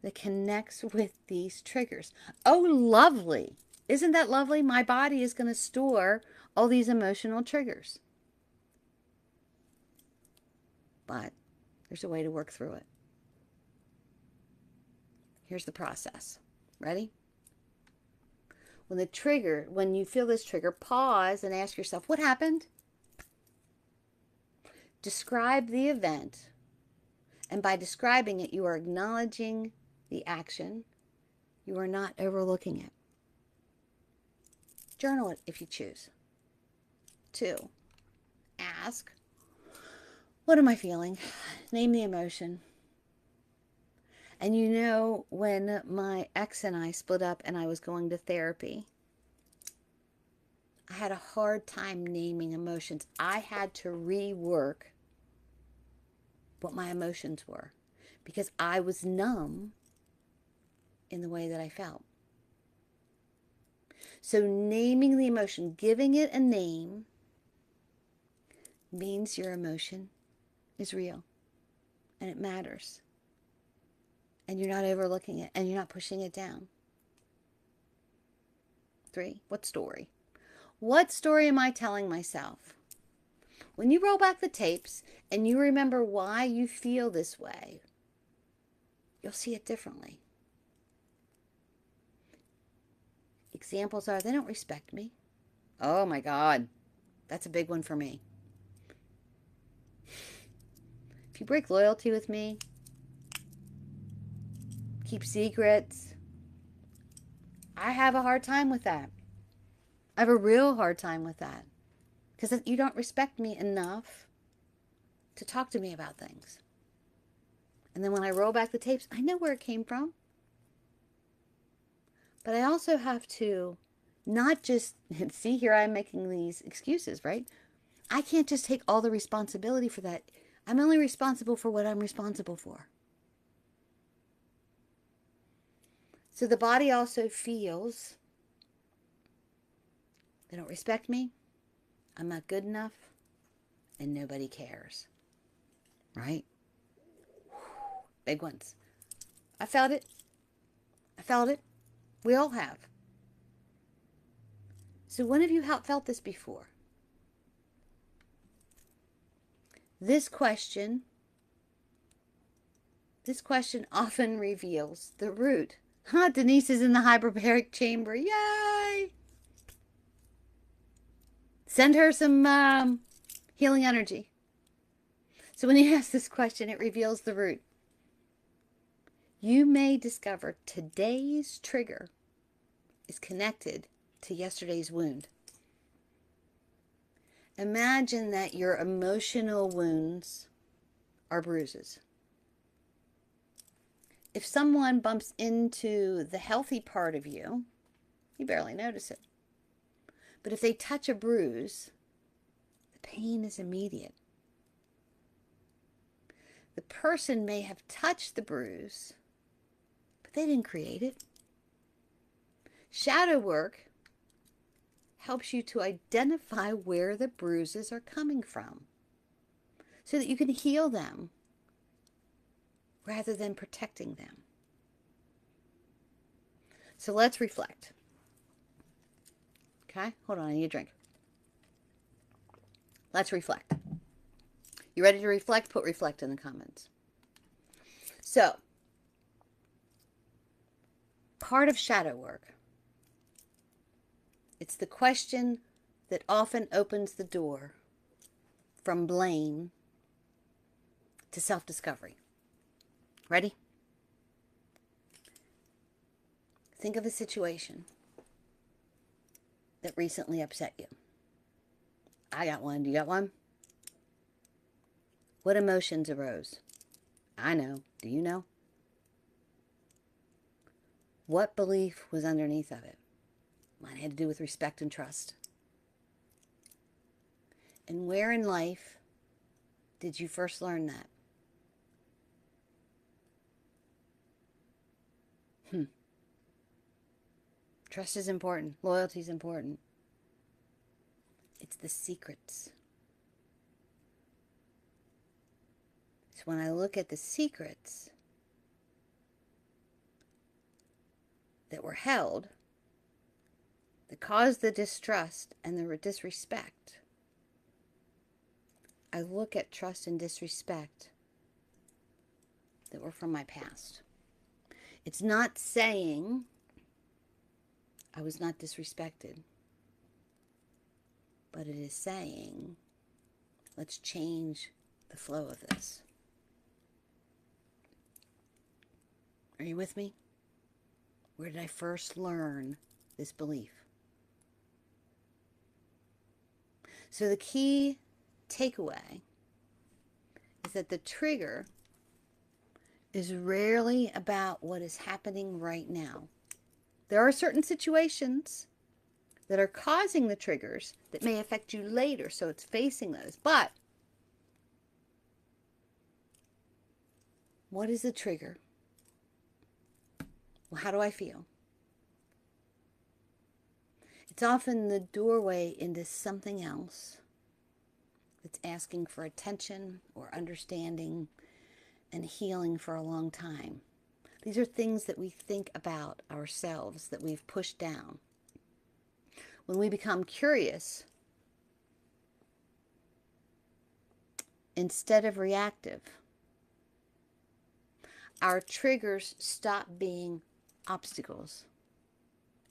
that connects with these triggers. Oh, lovely. Isn't that lovely? My body is going to store all these emotional triggers. But there's a way to work through it. Here's the process. Ready? When you feel this trigger, pause and ask yourself, what happened? Describe the event. And by describing it, you are acknowledging the action. You are not overlooking it. Journal it if you choose. 2, ask, what am I feeling? Name the emotion. And you know, when my ex and I split up and I was going to therapy, I had a hard time naming emotions. I had to rework what my emotions were because I was numb in the way that I felt. So naming the emotion, giving it a name, means your emotion is real and it matters. And you're not overlooking it and you're not pushing it down. 3, what story? What story am I telling myself? When you roll back the tapes and you remember why you feel this way, you'll see it differently. Examples are, they don't respect me. Oh my God, that's a big one for me. If you break loyalty with me, keep secrets, I have a hard time with that. I have a real hard time with that because you don't respect me enough to talk to me about things. And then when I roll back the tapes, I know where it came from. But I also have to not just, see, here I'm making these excuses, right? I can't just take all the responsibility for that. I'm only responsible for what I'm responsible for. So the body also feels they don't respect me, I'm not good enough, and nobody cares. Right? Big ones. I felt it. I felt it. We all have. So when have you felt this before? This question often reveals the root. Denise is in the hyperbaric chamber. Yay! Send her some healing energy. So when you ask this question, it reveals the root. You may discover today's trigger is connected to yesterday's wound. Imagine that your emotional wounds are bruises. If someone bumps into the healthy part of you, you barely notice it. But if they touch a bruise, the pain is immediate. The person may have touched the bruise, but they didn't create it. Shadow work helps you to identify where the bruises are coming from so that you can heal them rather than protecting them. So let's reflect. Okay, hold on, I need a drink. Let's reflect. You ready to reflect? Put reflect in the comments. So, part of shadow work, it's the question that often opens the door from blame to self-discovery. Ready? Think of a situation that recently upset you. I got one. Do you got one? What emotions arose? I know. Do you know? What belief was underneath of it? Mine had to do with respect and trust. And where in life did you first learn that? Trust is important. Loyalty is important. It's the secrets. So when I look at the secrets that were held, that caused the distrust and the disrespect, I look at trust and disrespect that were from my past. It's not saying I was not disrespected, but it is saying, let's change the flow of this. Are you with me? Where did I first learn this belief? So the key takeaway is that the trigger is rarely about what is happening right now. There are certain situations that are causing the triggers that may affect you later, so it's facing those. But What is the trigger? Well, how do I feel? It's often the doorway into something else that's asking for attention or understanding and healing for a long time. These are things that we think about ourselves that we've pushed down. When we become curious, instead of reactive, our triggers stop being obstacles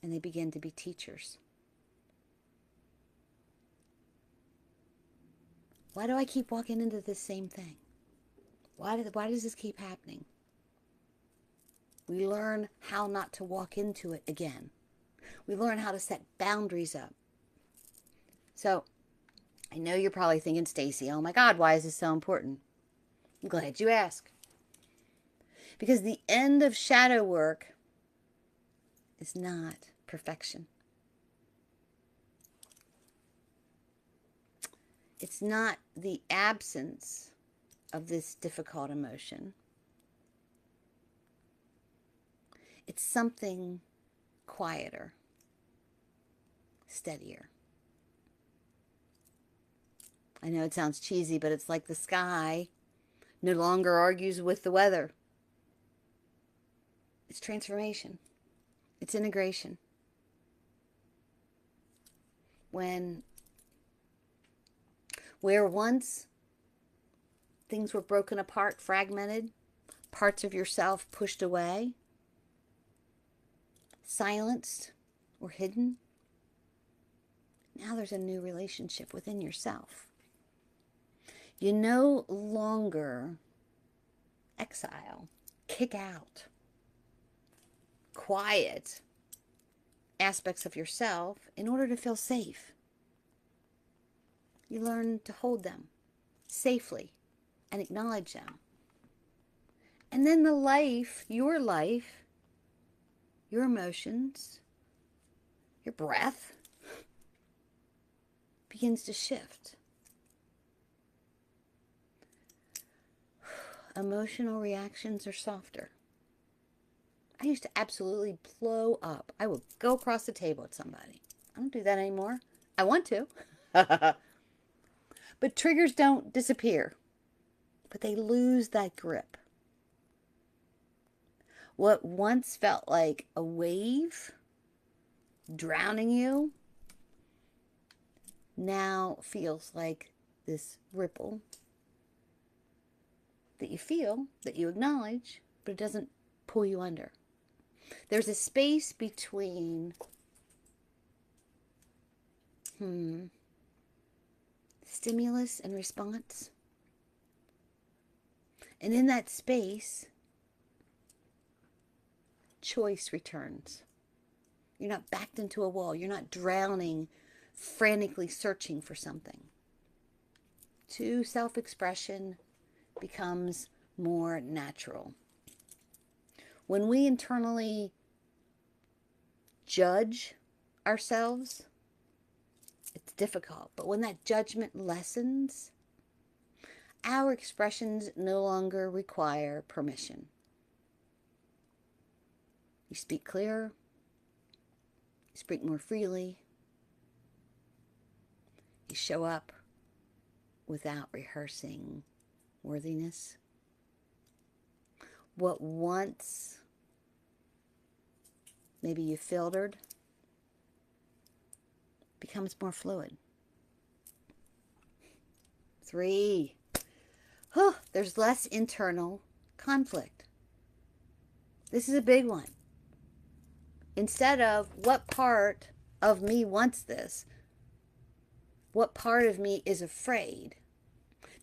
and they begin to be teachers. Why do I keep walking into this same thing? Why does this keep happening? We learn how not to walk into it again. We learn how to set boundaries up. So, I know you're probably thinking, Stacy, oh my God, why is this so important? I'm glad you asked. Because the end of shadow work is not perfection. It's not the absence of this difficult emotion. It's something quieter, steadier. I know it sounds cheesy, but it's like the sky no longer argues with the weather. It's transformation. It's integration. Where once things were broken apart, fragmented, parts of yourself pushed away, silenced, or hidden, now there's a new relationship within yourself. You no longer exile, kick out, quiet aspects of yourself in order to feel safe. You learn to hold them safely and acknowledge them. And then your life, your emotions, your breath begins to shift. Emotional reactions are softer. I used to absolutely blow up. I would go across the table at somebody. I don't do that anymore. I want to. But triggers don't disappear, but they lose that grip. What once felt like a wave drowning you now feels like this ripple that you feel, that you acknowledge, but it doesn't pull you under. There's a space between stimulus and response. And in that space, choice returns. You're not backed into a wall. You're not drowning, frantically searching for something. Self-expression becomes more natural. When we internally judge ourselves, it's difficult. But when that judgment lessens, our expressions no longer require permission. You speak clearer. You speak more freely. You show up without rehearsing worthiness. What once maybe you filtered becomes more fluid. 3, there's less internal conflict. This is a big one. Instead of what part of me wants this, what part of me is afraid,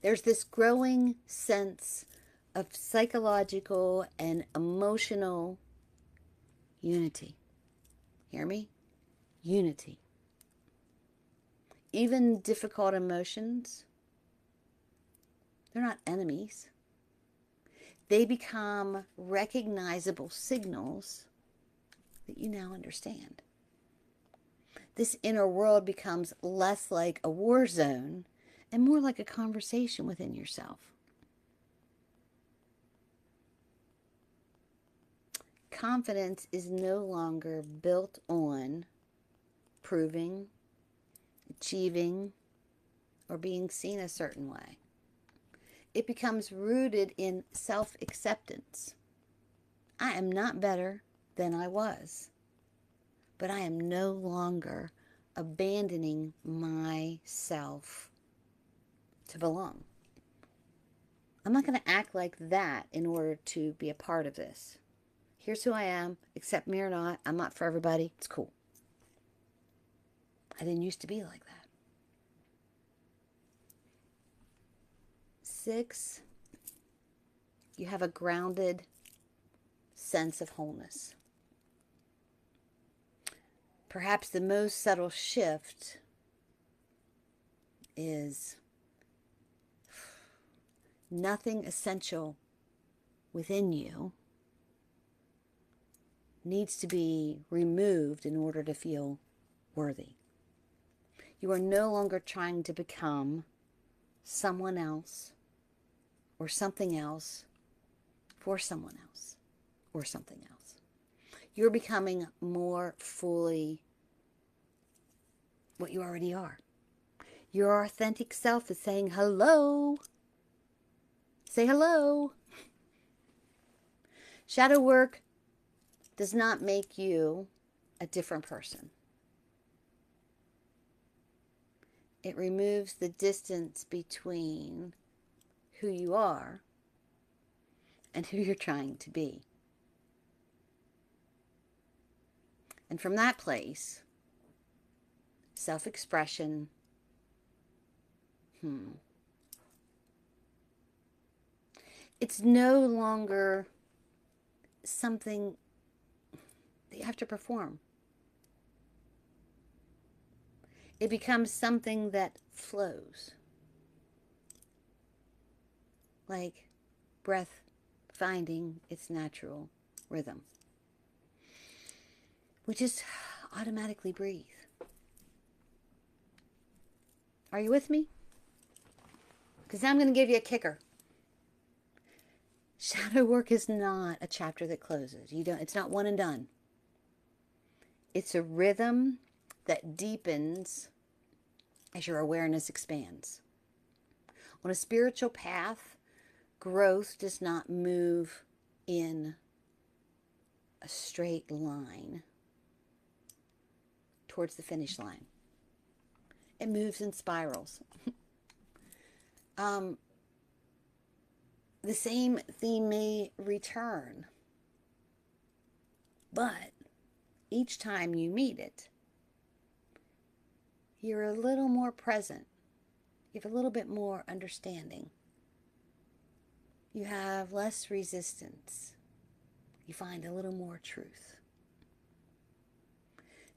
there's this growing sense of psychological and emotional unity. Hear me? Unity. Even difficult emotions, they're not enemies. They become recognizable signals that you now understand. This inner world becomes less like a war zone and more like a conversation within yourself. confidence is no longer built on proving, achieving, or being seen a certain way. It becomes rooted in self-acceptance. I am not better than I was, but I am no longer abandoning myself to belong. I'm not going to act like that in order to be a part of this. Here's who I am. Accept me or not. I'm not for everybody. It's cool. I didn't used to be like that. 6, you have a grounded sense of wholeness. Perhaps the most subtle shift is nothing essential within you needs to be removed in order to feel worthy. You are no longer trying to become someone else or something else for someone else or something else. You're becoming more fully what you already are. Your authentic self is saying hello. Say hello. Shadow work does not make you a different person. It removes the distance between who you are and who you're trying to be. And from that place, self-expression, it's no longer something that you have to perform. It becomes something that flows. Like breath finding its natural rhythm. We just automatically breathe. Are you with me? Because now I'm going to give you a kicker. Shadow work is not a chapter that closes. It's not one and done. It's a rhythm that deepens as your awareness expands. On a spiritual path, growth does not move in a straight line towards the finish line. It moves in spirals. The same theme may return, but each time you meet it, you're a little more present. You have a little bit more understanding. You have less resistance. You find a little more truth.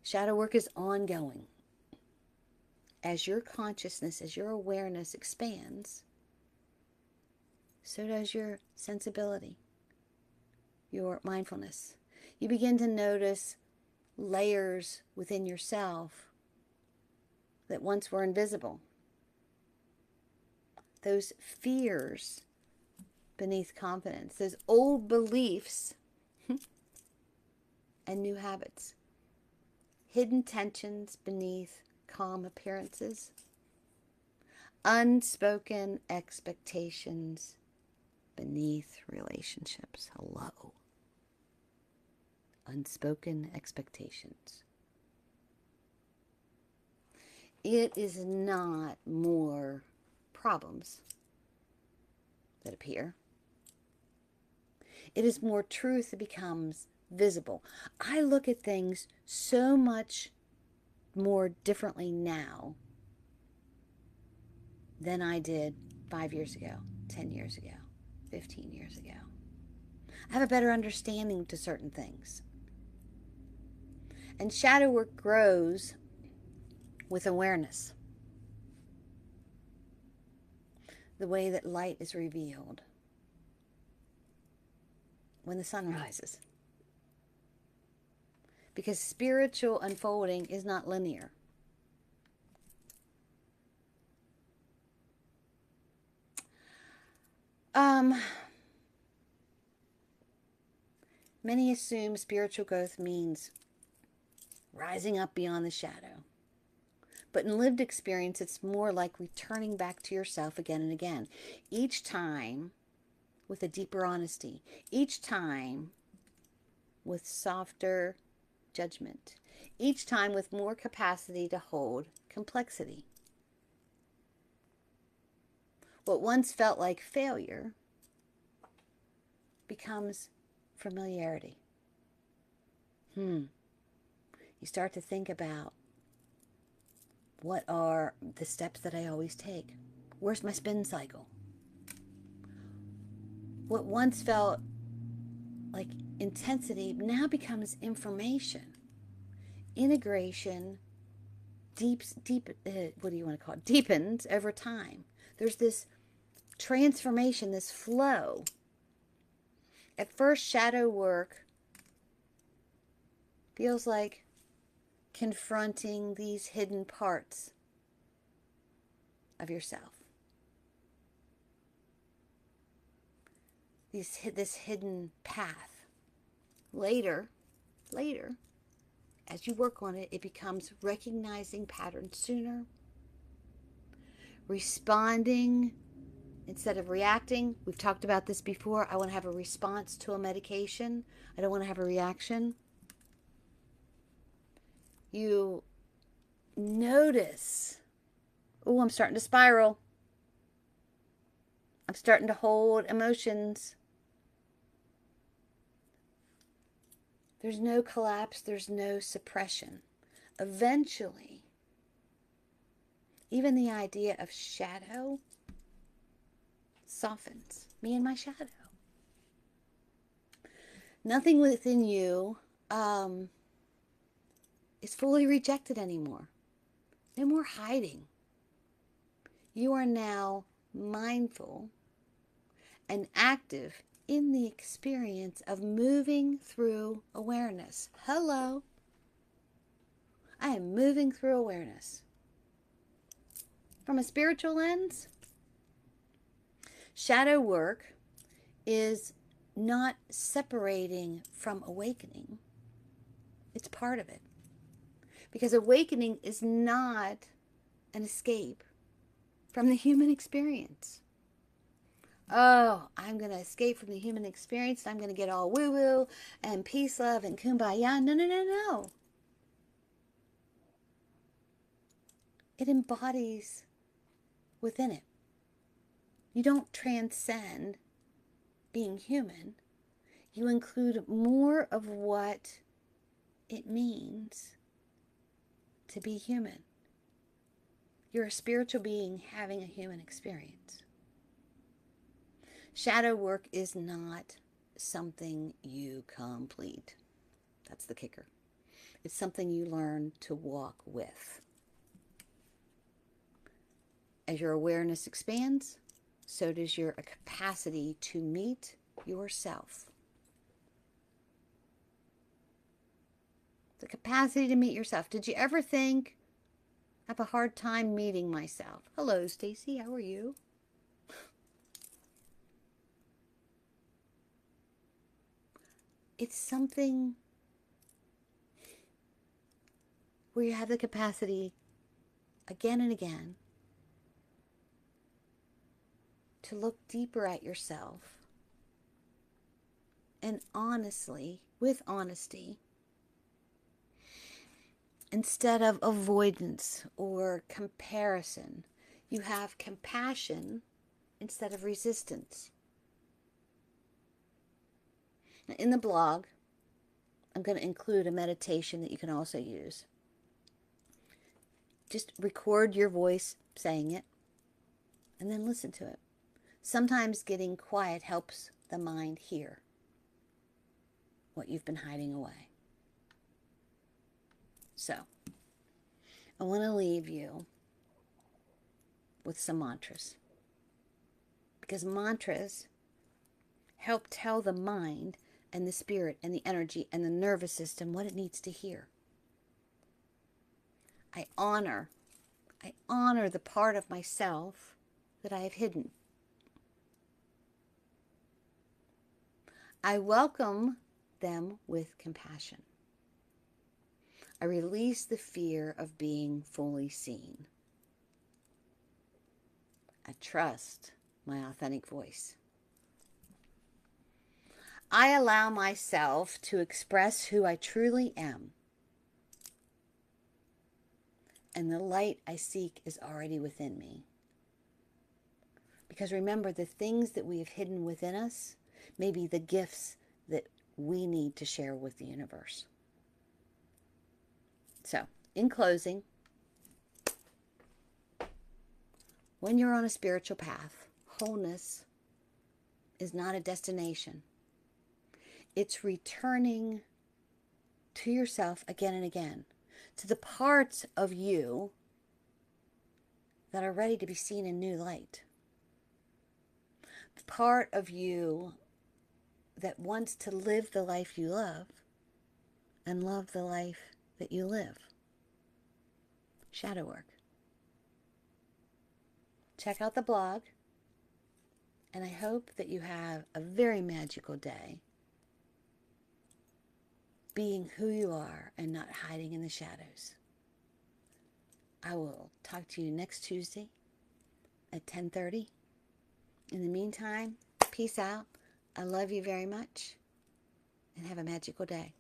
Shadow work is ongoing. As your consciousness, as your awareness expands, so does your sensibility, your mindfulness. You begin to notice layers within yourself that once were invisible. Those fears beneath confidence, those old beliefs and new habits, hidden tensions beneath calm appearances, unspoken expectations beneath relationships. Hello. Unspoken expectations. It is not more problems that appear. It is more truth that becomes visible. I look at things so much more differently now than I did 5 years ago, 10 years ago, 15 years ago. I have a better understanding to certain things. And shadow work grows with awareness. The way that light is revealed when the sun rises. Because spiritual unfolding is not linear. Many assume spiritual growth means rising up beyond the shadow. But in lived experience, it's more like returning back to yourself again and again. Each time with a deeper honesty. Each time with softer judgment. Each time with more capacity to hold complexity. What once felt like failure becomes familiarity. You start to think about, what are the steps that I always take? Where's my spin cycle? What once felt like intensity now becomes information, integration, what do you want to call it? Deepens over time. There's this transformation, this flow. At first, shadow work feels like confronting these hidden parts of yourself. This hidden path. Later, as you work on it, it becomes recognizing patterns sooner, responding instead of reacting. We've talked about this before. I want to have a response to a medication. I don't want to have a reaction. You notice, oh, I'm starting to spiral. I'm starting to hold emotions. There's no collapse. There's no suppression. Eventually, even the idea of shadow softens. Me and my shadow. Nothing within you is fully rejected anymore. No more hiding. You are now mindful and active in the experience of moving through awareness. Hello. I am moving through awareness. From a spiritual lens, shadow work is not separating from awakening. It's part of it. Because awakening is not an escape from the human experience. Oh, I'm going to escape from the human experience. I'm going to get all woo-woo and peace, love, and kumbaya. No. It embodies within it. You don't transcend being human. You include more of what it means to be human. You're a spiritual being having a human experience. Shadow work is not something you complete. That's the kicker. It's something you learn to walk with. As your awareness expands, so does your capacity to meet yourself. The capacity to meet yourself. Did you ever think, I have a hard time meeting myself? Hello, Stacy. How are you? It's something where you have the capacity again and again to look deeper at yourself and honestly, with honesty, instead of avoidance or comparison, you have compassion instead of resistance. Now, in the blog, I'm going to include a meditation that you can also use. Just record your voice saying it and then listen to it. Sometimes getting quiet helps the mind hear what you've been hiding away. So, I want to leave you with some mantras. Because mantras help tell the mind and the spirit and the energy and the nervous system what it needs to hear. I honor the part of myself that I have hidden. I welcome them with compassion. I release the fear of being fully seen. I trust my authentic voice. I allow myself to express who I truly am. And the light I seek is already within me. Because remember, the things that we have hidden within us may be the gifts that we need to share with the universe. So, in closing, when you're on a spiritual path, wholeness is not a destination. It's returning to yourself again and again, to the parts of you that are ready to be seen in new light. The part of you that wants to live the life you love and love the life that you live. Shadow work. Check out the blog, and I hope that you have a very magical day being who you are and not hiding in the shadows. I will talk to you next Tuesday at 10:30. In the meantime, peace out. I love you very much, and have a magical day.